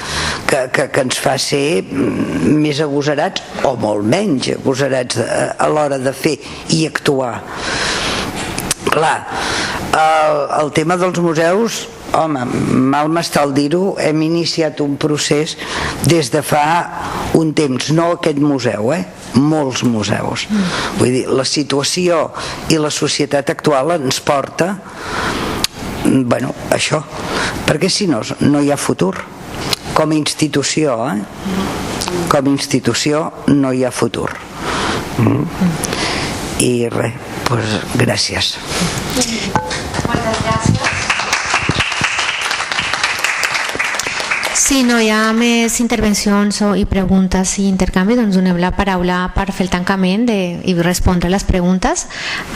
que ens fa ser més agosarats o molt menys agosarats a l'hora de fer i actuar. Clar, el tema dels museus, home, mal m'està el dir-ho, hem iniciat un procés des de fa un temps, no aquest museu, molts museus. Vull dir, la situació i la societat actual ens porta, bueno, això, perquè si no, no hi ha futur. Com a institució, com a institució no hi ha futur. I res, doncs gràcies. Moltes gràcies. Si no hi ha més intervencions i preguntes i intercanvi, doncs donem la paraula per fer el tancament i respondre les preguntes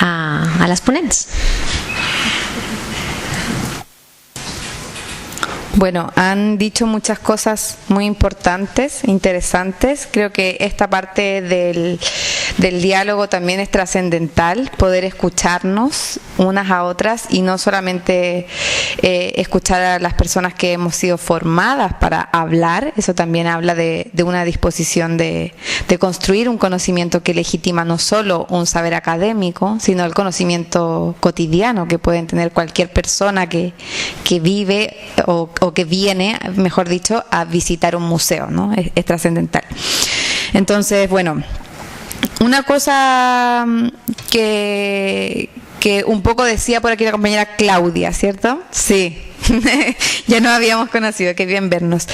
a les ponents. Bueno, han dicho muchas cosas muy importantes, interesantes. Creo que esta parte del diálogo también es trascendental, poder escucharnos unas a otras y no solamente escuchar a las personas que hemos sido formadas para hablar. Eso también habla de una disposición de construir un conocimiento que legitima no solo un saber académico, sino el conocimiento cotidiano que pueden tener cualquier persona que vive o que viene, mejor dicho, a visitar un museo, ¿no? Es trascendental. Entonces, bueno, una cosa que un poco decía por aquí la compañera Claudia, ¿cierto? Sí, ya nos habíamos conocido, qué bien vernos.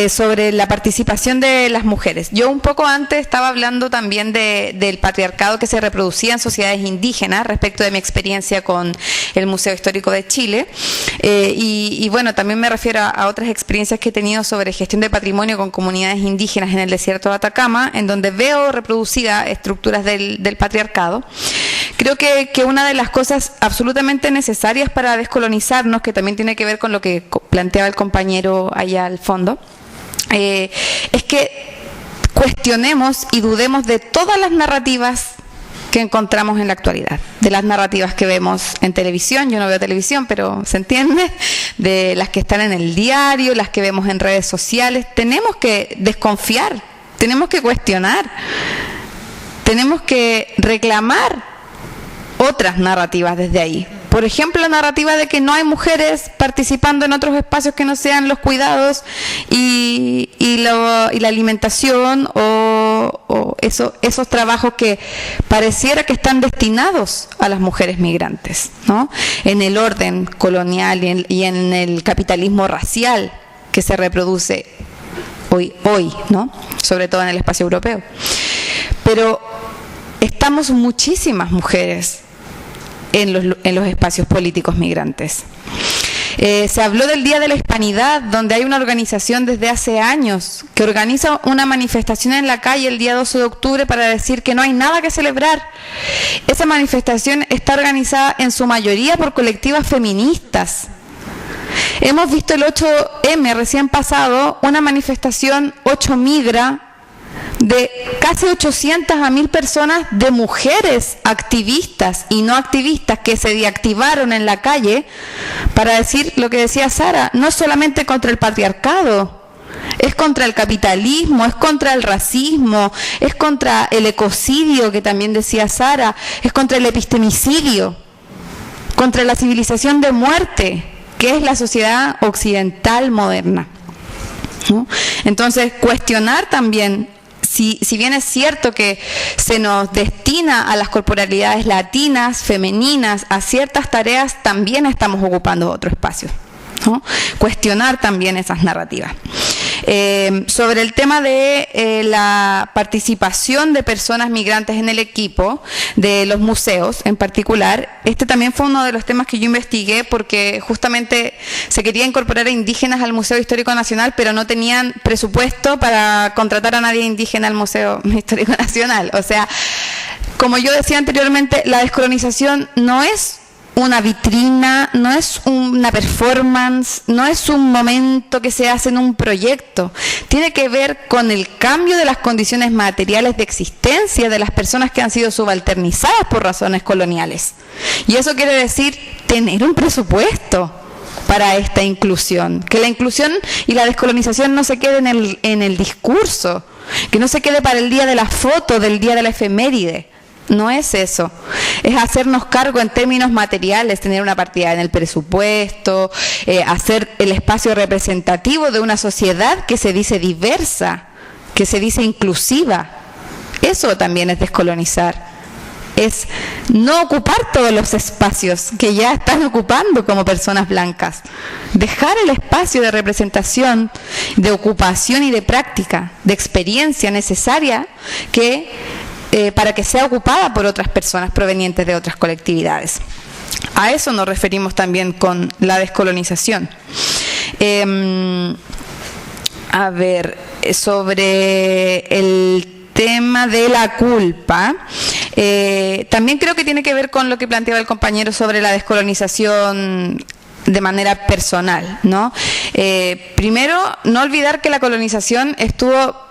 Sobre la participación de las mujeres. Yo un poco antes estaba hablando también del patriarcado que se reproducía en sociedades indígenas respecto de mi experiencia con el Museo Histórico de Chile y bueno, también me refiero a otras experiencias que he tenido sobre gestión de patrimonio con comunidades indígenas en el desierto de Atacama, en donde veo reproducidas estructuras del patriarcado. Creo que una de las cosas absolutamente necesarias para descolonizarnos, que también tiene que ver con lo que planteaba el compañero allá al fondo, es que cuestionemos y dudemos de todas las narrativas que encontramos en la actualidad, de las narrativas que vemos en televisión, yo no veo televisión, pero se entiende, de las que están en el diario, las que vemos en redes sociales. Tenemos que desconfiar, tenemos que cuestionar, tenemos que reclamar otras narrativas desde ahí. Por ejemplo, la narrativa de que no hay mujeres participando en otros espacios que no sean los cuidados y la alimentación o esos trabajos que pareciera que están destinados a las mujeres migrantes, ¿no? En el orden colonial y en el capitalismo racial que se reproduce hoy, ¿no? Sobre todo en el espacio europeo. Pero estamos muchísimas mujeres en los espacios políticos migrantes. Se habló del Día de la Hispanidad, donde hay una organización desde hace años que organiza una manifestación en la calle el día 12 de octubre para decir que no hay nada que celebrar. Esa manifestación está organizada en su mayoría por colectivas feministas. Hemos visto el 8M recién pasado, una manifestación 8 Migra, de casi 800 a 1000 personas, de mujeres activistas y no activistas que se activaron en la calle para decir lo que decía Sara, no solamente contra el patriarcado, es contra el capitalismo, es contra el racismo, es contra el ecocidio que también decía Sara, es contra el epistemicidio, contra la civilización de muerte que es la sociedad occidental moderna, ¿no? Entonces, cuestionar también, si bien es cierto que se nos destina a las corporalidades latinas, femeninas, a ciertas tareas, también estamos ocupando otro espacio, ¿no? Cuestionar también esas narrativas. Sobre el tema de la participación de personas migrantes en el equipo de los museos en particular, este también fue uno de los temas que yo investigué porque justamente se quería incorporar a indígenas al Museo Histórico Nacional, pero no tenían presupuesto para contratar a nadie indígena al Museo Histórico Nacional. O sea, como yo decía anteriormente, la descolonización no es una vitrina, no es una performance, no es un momento que se hace en un proyecto. Tiene que ver con el cambio de las condiciones materiales de existencia de las personas que han sido subalternizadas por razones coloniales. Y eso quiere decir tener un presupuesto para esta inclusión. Que la inclusión y la descolonización no se quede en el discurso, que no se quede para el día de la foto, del día de la efeméride. No es eso, es hacernos cargo en términos materiales, tener una partida en el presupuesto, hacer el espacio representativo de una sociedad que se dice diversa, que se dice inclusiva. Eso también es descolonizar, es no ocupar todos los espacios que ya están ocupando como personas blancas, dejar el espacio de representación, de ocupación y de práctica, de experiencia necesaria para que sea ocupada por otras personas provenientes de otras colectividades. A eso nos referimos también con la descolonización. A ver, sobre el tema de la culpa, también creo que tiene que ver con lo que planteaba el compañero sobre la descolonización de manera personal, ¿no? Primero, no olvidar que la colonización estuvo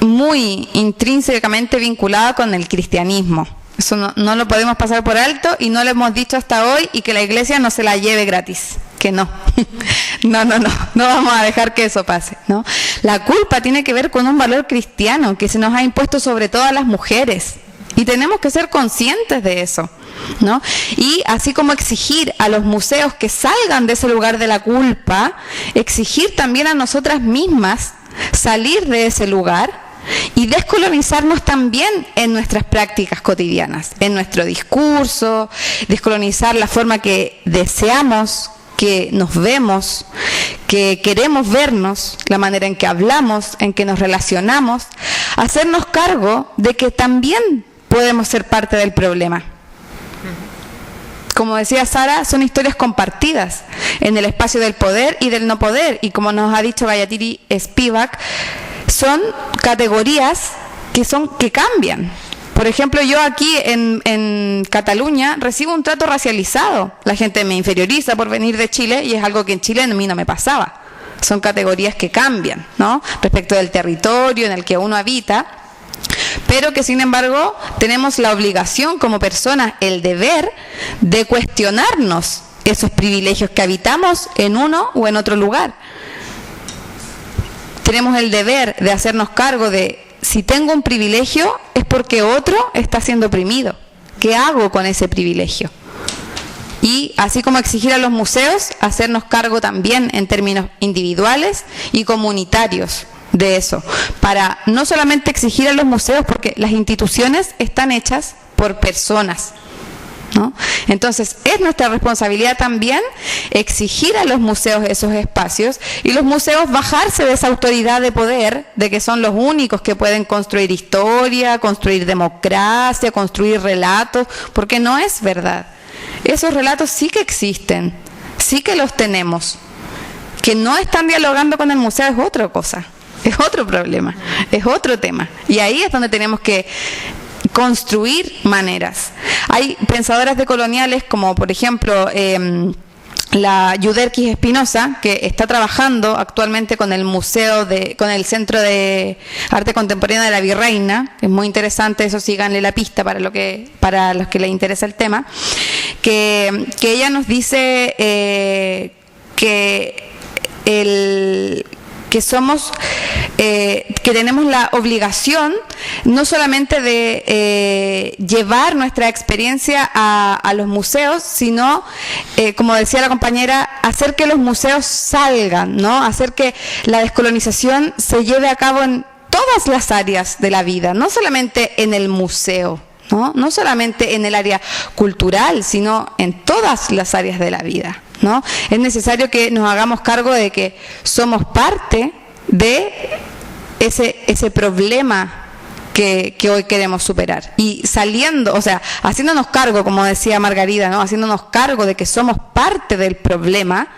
muy intrínsecamente vinculada con el cristianismo. Eso no lo podemos pasar por alto y no lo hemos dicho hasta hoy, y que la Iglesia no se la lleve gratis, que no. No vamos a dejar que eso pase, ¿no? La culpa tiene que ver con un valor cristiano que se nos ha impuesto sobre todas las mujeres y tenemos que ser conscientes de eso, ¿no? Y así como exigir a los museos que salgan de ese lugar de la culpa, exigir también a nosotras mismas salir de ese lugar y descolonizarnos también en nuestras prácticas cotidianas, en nuestro discurso, descolonizar la forma que deseamos, que nos vemos, que queremos vernos, la manera en que hablamos, en que nos relacionamos, hacernos cargo de que también podemos ser parte del problema. Como decía Sara, son historias compartidas en el espacio del poder y del no poder, y como nos ha dicho Gayatri Spivak, son categorías que cambian. Por ejemplo, yo aquí en Cataluña recibo un trato racializado. La gente me inferioriza por venir de Chile y es algo que en Chile a mí no me pasaba. Son categorías que cambian, ¿no? Respecto del territorio en el que uno habita, pero que sin embargo tenemos la obligación como personas, el deber de cuestionarnos esos privilegios que habitamos en uno o en otro lugar. Tenemos el deber de hacernos cargo de, si tengo un privilegio es porque otro está siendo oprimido. ¿Qué hago con ese privilegio? Y así como exigir a los museos, hacernos cargo también en términos individuales y comunitarios de eso, para no solamente exigir a los museos, porque las instituciones están hechas por personas, ¿no? Entonces es nuestra responsabilidad también exigir a los museos esos espacios y los museos bajarse de esa autoridad de poder, de que son los únicos que pueden construir historia, construir democracia, construir relatos, porque no es verdad. Esos relatos sí que existen, sí que los tenemos. Que no están dialogando con el museo es otra cosa, es otro problema, es otro tema, y ahí es donde tenemos que construir maneras. Hay pensadoras decoloniales como por ejemplo la Yuderquis Espinosa, que está trabajando actualmente con el con el Centro de Arte Contemporáneo de la Virreina, es muy interesante, eso síganle la pista para los que les interesa el tema, que ella nos dice que somos, que tenemos la obligación no solamente de llevar nuestra experiencia a los museos, sino, como decía la compañera, hacer que los museos salgan, ¿no? Hacer que la descolonización se lleve a cabo en todas las áreas de la vida, no solamente en el museo, no solamente en el área cultural, sino en todas las áreas de la vida, ¿no? Es necesario que nos hagamos cargo de que somos parte de ese problema que hoy queremos superar. Y saliendo, o sea, haciéndonos cargo, como decía Margarida, ¿no? Haciéndonos cargo de que somos parte del problema,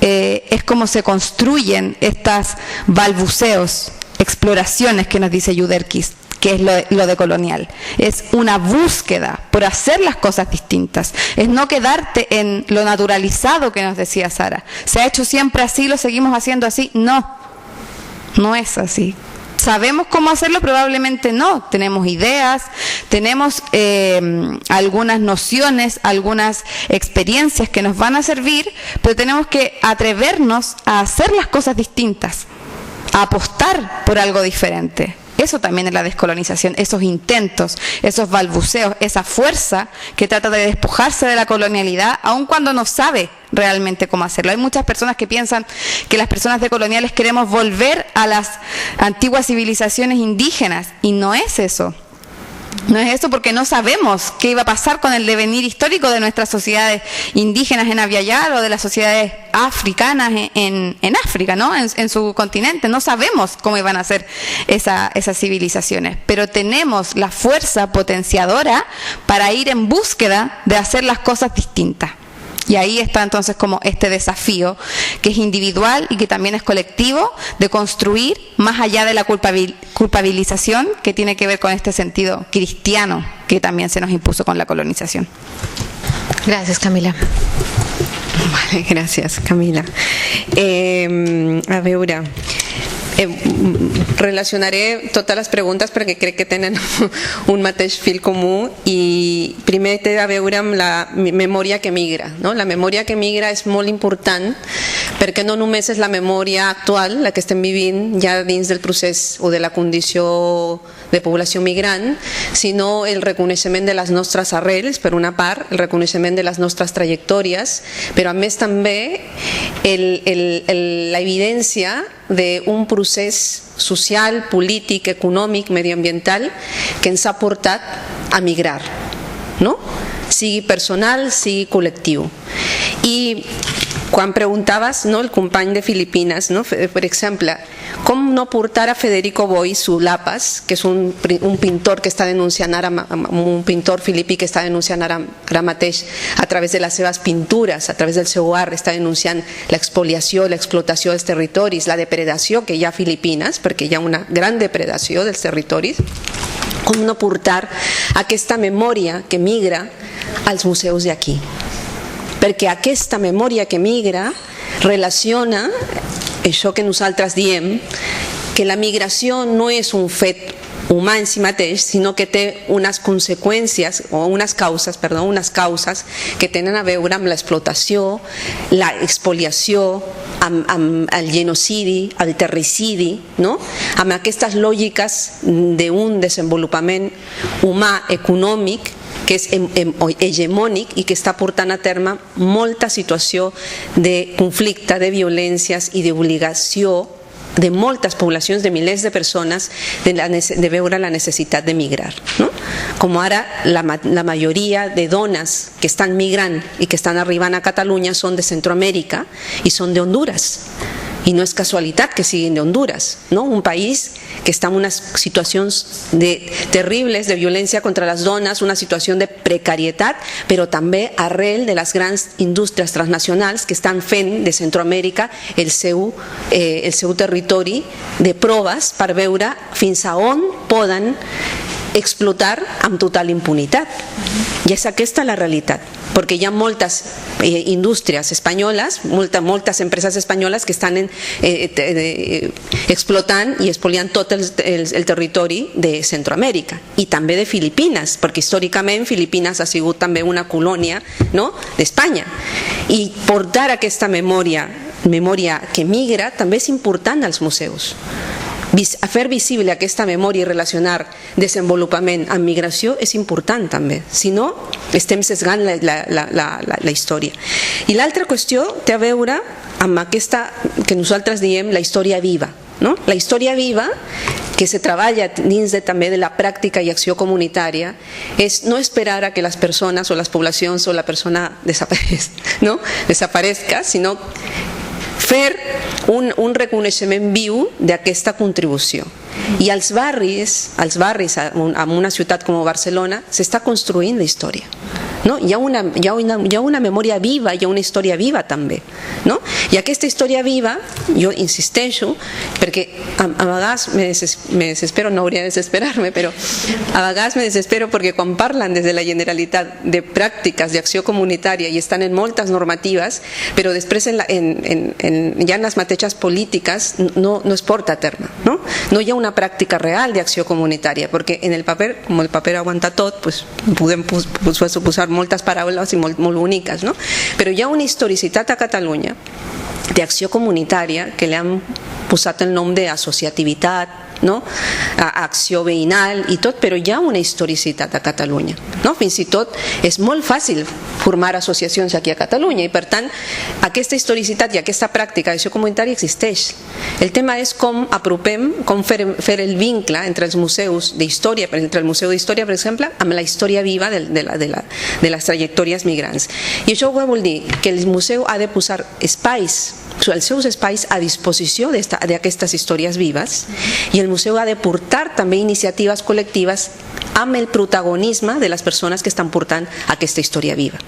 es como se construyen estas balbuceos, exploraciones que nos dice Yuderquis, que es lo decolonial. Es una búsqueda por hacer las cosas distintas. Es no quedarte en lo naturalizado que nos decía Sara. ¿Se ha hecho siempre así, lo seguimos haciendo así? No, no es así. ¿Sabemos cómo hacerlo? Probablemente no. Tenemos ideas, tenemos algunas nociones, algunas experiencias que nos van a servir, pero tenemos que atrevernos a hacer las cosas distintas, a apostar por algo diferente. Eso también es la descolonización, esos intentos, esos balbuceos, esa fuerza que trata de despojarse de la colonialidad, aun cuando no sabe realmente cómo hacerlo. Hay muchas personas que piensan que las personas decoloniales queremos volver a las antiguas civilizaciones indígenas, y no es eso. No es eso, porque no sabemos qué iba a pasar con el devenir histórico de nuestras sociedades indígenas en Abiyayar o de las sociedades africanas en África, ¿no? En su continente. No sabemos cómo iban a ser esas civilizaciones, pero tenemos la fuerza potenciadora para ir en búsqueda de hacer las cosas distintas. Y ahí está entonces como este desafío, que es individual y que también es colectivo, de construir más allá de la culpabilización, que tiene que ver con este sentido cristiano que también se nos impuso con la colonización. Gracias, Camila. Vale, gracias, Camila. A veure, relacionaré totes les preguntes perquè crec que tenen un mateix fil comú, i primer té a veure amb la memòria que migra, no? La memòria que migra és molt important perquè no només és la memòria actual, la que estem vivint ja dins del procés o de la condició de població migrant, sinó el reconeixement de les nostres arrels, per una part, el reconeixement de les nostres trajectòries, però a més també la evidència d'un procés social, polític, econòmic, medioambiental que ens ha portat a migrar, no? Sigui personal, sigui col·lectiu. I quan preguntaves, no, el company de Filipines, no, per exemple, com no portar a Federico Boy Sulapas, que és un pintor que està denunciant ara, un pintor filipí que està denunciant ara mateix a través de les seves pintures, a través del seu art, està denunciant l'expoliació, l'explotació dels territoris, la depredació que hi ha a Filipines, perquè hi ha una gran depredació dels territoris. Com no portar aquesta memòria que migra als museus d'aquí? Perquè aquesta memòria que migra relaciona això que nosaltres diem, que la migració no és un fet humà en si mateix, sinó que té unes conseqüències o unes causes que tenen a veure amb l'explotació, l'expoliació, amb el genocidi, el terricidi, no? Amb aquestes lògiques d'un desenvolupament humà econòmic que és hegemònic i que està portant a terme molta situació de conflicte, de violències i d'obligació de moltes poblacions, de milers de persones, de veure la necessitat de migrar, no? Com ara la majoria de dones que estan migrant i que estan arribant a Catalunya són de Centroamèrica i són d'Honduras. I no és casualitat que siguin d'Honduras, no? Un país que està en unes situacions terribles de violència contra les dones, una situació de precarietat, però també arrel de les grans indústries transnacionals que estan fent de Centroamèrica el seu territori de proves per veure fins a on poden explotar amb total impunitat. I és aquesta la realitat, perquè hi ha moltes indústries espanyoles, moltes empreses espanyoles que estan explotant i expoliant tot el territori de Centroamèrica i també de Filipines, perquè històricament Filipines ha sigut també una colònia, no?, d'Espanya. I portar aquesta memòria que migra també és important als museus. Fer visible aquesta memòria i relacionar desenvolupament amb migració és important també, si no estem sesgant la història. I l'altra qüestió té a veure amb aquesta que nosaltres diem la història viva, no? La història viva que se treballa dins també de la pràctica i acció comunitària és no esperar a que les persones o les poblacions o la persona desaparezca, sinó fer un reconeixement viu d'aquesta contribució. I als barris, en una ciutat com Barcelona, s'està construint la història. No? Hi ha una memòria viva, hi ha una història viva també. No? I aquesta història viva, jo insisteixo, perquè a vegades me desespero, no hauria de desesperar-me, però a vegades me desespero perquè quan parlen des de la Generalitat de pràctiques d'acció comunitària i estan en moltes normatives, però després ja en les mateixes polítiques no es porta a terme. No hi ha una pràctica real d'acció comunitària, perquè en el paper, com el paper aguanta tot, pues, podem posar moltes paraules i molt boniques, no? Però hi ha una historicitat a Catalunya d'acció comunitària que li han posat el nom d'associativitat, no? Acció veïnal i tot, però hi ha una historicitat a Catalunya. No? Fins i tot és molt fàcil formar associacions aquí a Catalunya i per tant aquesta historicitat i aquesta pràctica d'acció comunitària existeix. El tema és com apropem, com fer el vincle entre els museus d'història, entre el Museu d'Història, per exemple, amb la història viva de les trajectòries migrants. I això vol dir que el museu ha de posar espais, els seus espais a disposició d'aquestes històries vives i el museu ha de portar també iniciatives col·lectives amb el protagonisme de les persones que estan portant aquesta història viva.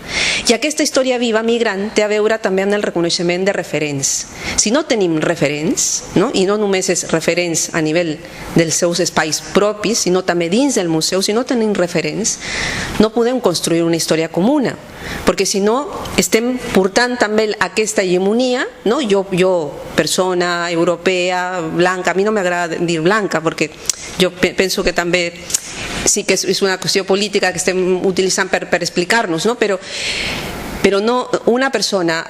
I aquesta història viva migrant té a veure també amb el reconeixement de referents. Si no tenim referents, no? I no només és referents a nivell dels seus espais propis, sinó també dins del museu, si no tenim referents, no podem construir una història comuna, perquè si no estem portant també aquesta hegemonia, no? Jo, persona europea, blanca, a mi no m'agrada dir blanca, perquè jo penso que també sí que és una qüestió política que estem utilitzant per explicar-nos, no? Però no, una persona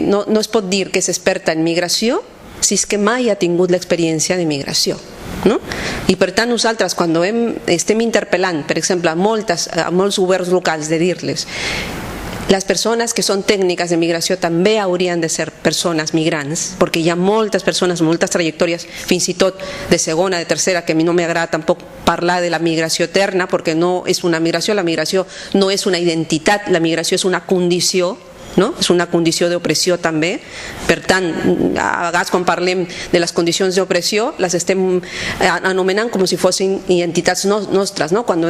no es pot dir que és experta en migració si és que mai ha tingut l'experiència de migració. No? I per tant nosaltres quan estem interpel·lant, per exemple, a molts governs locals de dir-les les persones que són tècniques de migració també haurien de ser persones migrants, perquè hi ha moltes persones, moltes trajectòries, fins i tot de segona, de tercera, que a mi no m'agrada tampoc parlar de la migració eterna, perquè no és una migració, la migració no és una identitat, la migració és una condició, no? És una condició d'opressió també. Per tant, a vegades quan parlem de les condicions d'opressió les estem anomenant com si fossin identitats nostres, no? Quan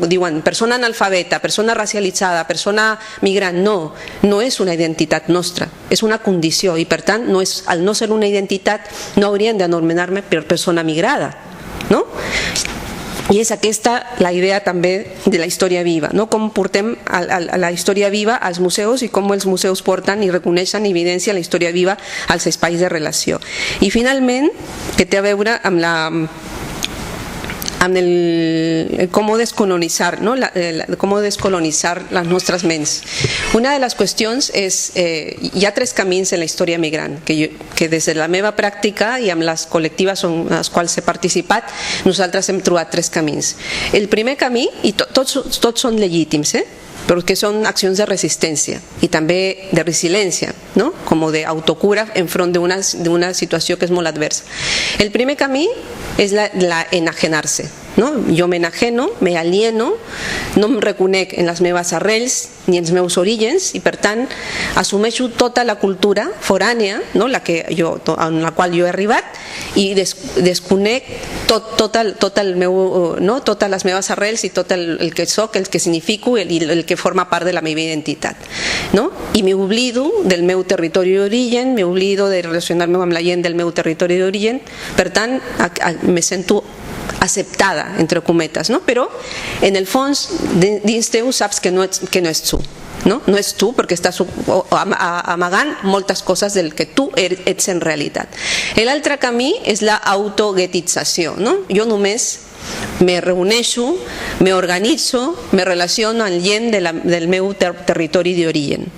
diuen persona analfabeta, persona racialitzada, persona migrant, no és una identitat nostra, és una condició i per tant al no ser una identitat no haurien d'anomenar-me per persona migrada, no? I és aquesta la idea també de la història viva, no? Com portem la història viva als museus i com els museus porten i reconeixen i evidencien la història viva als espais de relació. I finalment, que té a veure amb com descolonitzar, no? Com descolonitzar les nostres ments. Una de les qüestions és, hi ha 3 camins en la història migrant, que des de la meva pràctica i amb les col·lectives en les quals he participat, nosaltres hem trobat 3 camins. El primer camí, i tots són legítims, perquè són accions de resistència i també de resiliència, no? Com d'autocura enfront d'una situació que és molt adversa. El primer camí és l'enajenar-se. Jo m'enajeno, me alieno, no em reconec en les meves arrels ni en els meus orígens i per tant assumeixo tota la cultura forània en la qual jo he arribat i desconec totes les meves arrels i tot el que soc, el que significo i el que forma part de la meva identitat. I m'oblido del meu territori d'origen, m'oblido de relacionar-me amb la gent del meu territori d'origen, per tant me sento acceptada, entre cometes, però en el fons dins teu saps que no ets tu. No ets tu perquè estàs amagant moltes coses del que tu ets en realitat. L'altre camí és l'autoguetització. Jo només me reuneixo, me organitzo, me relaciono amb gent del meu territori d'origen.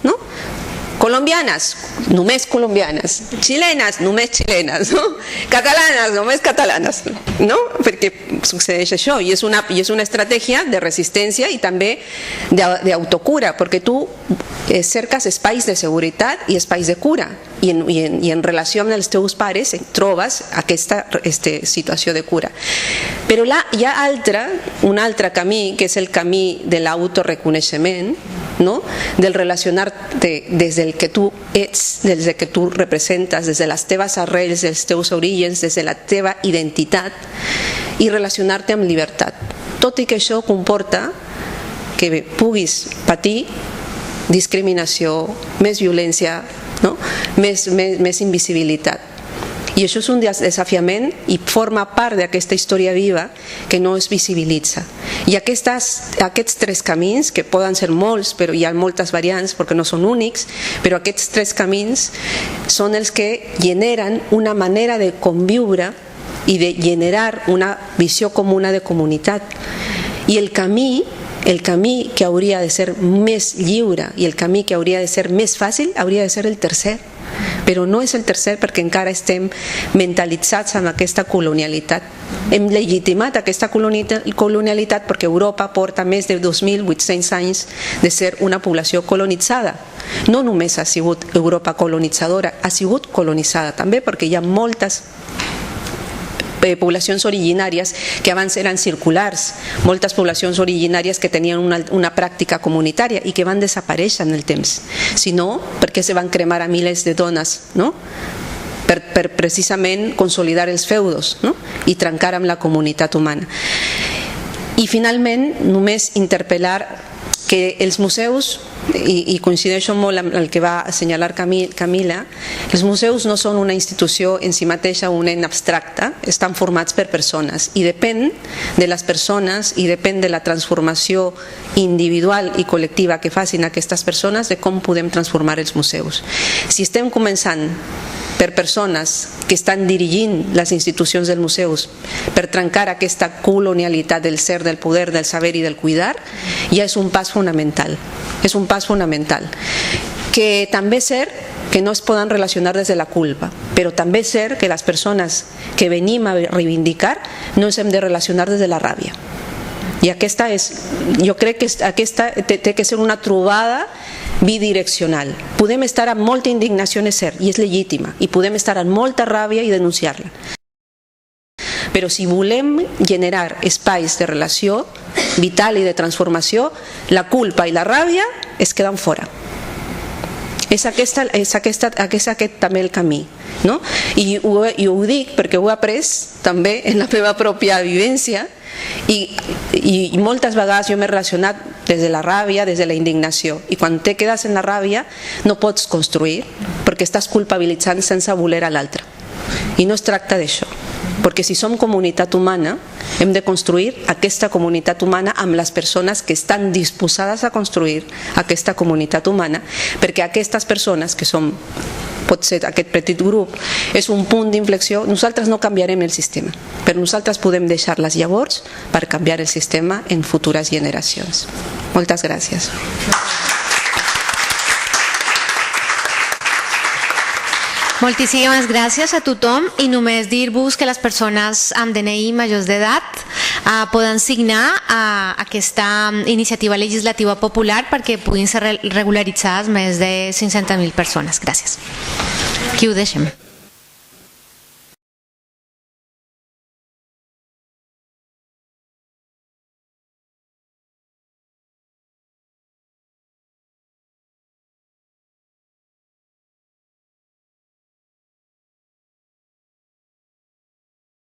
Colombianes, només colombianes. Chilenes, només chilenes. Catalanes, només catalanes. Perquè succeeix això i és una estratègia de resistència i també d'autocura, perquè tu cerques espais de seguretat i espais de cura i en relació amb els teus pares trobes aquesta situació de cura. Però hi ha un altre camí, que és el camí de l'autoreconeixement, no? Del relacionar-te des del que tu ets, des del que tu representes, des de les teves arrels, dels teus orígens, des de la teva identitat, i relacionar-te amb llibertat. Tot i que això comporta que puguis patir discriminació, més violència, no? més invisibilitat. I això és un desafiament i forma part d'aquesta història viva que no es visibilitza. I aquests tres camins, que poden ser molts, però hi ha moltes variants perquè no són únics, però aquests tres camins són els que generen una manera de conviure i de generar una visió comuna de comunitat. I el camí que hauria de ser més lliure i el camí que hauria de ser més fàcil hauria de ser el tercer. Però no és el tercer perquè encara estem mentalitzats amb aquesta colonialitat. Hem legitimat aquesta colonialitat perquè Europa porta més de 2.800 anys de ser una població colonitzada. No només ha sigut Europa colonitzadora, ha sigut colonitzada també perquè hi ha moltes poblacions originàries que abans eren circulars, moltes poblacions originàries que tenien una pràctica comunitària i que van desaparèixer en el temps. Si no, per què se van cremar a milers de dones, no? Per precisament consolidar els feudos, no? I trencar amb la comunitat humana. I finalment, només interpel·lar que els museus, i coincideixo molt amb el que va assenyalar Camila, els museus no són una institució en si mateixa, un ent abstracte, estan formats per persones i depèn de les persones i depèn de la transformació individual i col·lectiva que facin aquestes persones de com podem transformar els museus. Si estem començant per persones que estan dirigint les institucions dels museus per trencar aquesta colonialitat del ser, del poder, del saber i del cuidar, ja és un pas fonamental. És un pas fonamental. Que també és cert que no es poden relacionar des de la culpa, però també és cert que les persones que venim a reivindicar no ens hem de relacionar des de la ràbia. I aquesta és, jo crec que aquesta té que ser una trobada bidireccional. Podem estar amb molta indignació, és cert, i és legítima, i podem estar amb molta ràbia i denunciar-la. Però si volem generar espais de relació vital i de transformació, la culpa i la ràbia es queden fora. És aquest també el camí. No? I ho dic perquè ho he après també en la meva pròpia vivència i moltes vegades jo m'he relacionat des de la ràbia, des de la indignació, i quan te quedes en la ràbia no pots construir perquè estàs culpabilitzant sense voler a l'altre, i no es tracta d'això, perquè si som comunitat humana hem de construir aquesta comunitat humana amb les persones que estan disposades a construir aquesta comunitat humana, perquè aquestes persones que som, pot ser aquest petit grup, és un punt d'inflexió. Nosaltres no canviarem el sistema, però nosaltres podem deixar les llavors per canviar el sistema en futures generacions. Moltes gràcies. Moltíssimes gràcies a tothom, i només dir-vos que les persones amb DNI majors d'edat poden signar aquesta iniciativa legislativa popular perquè puguin ser regularitzades més de 500.000 persones. Gràcies. Aquí ho deixem.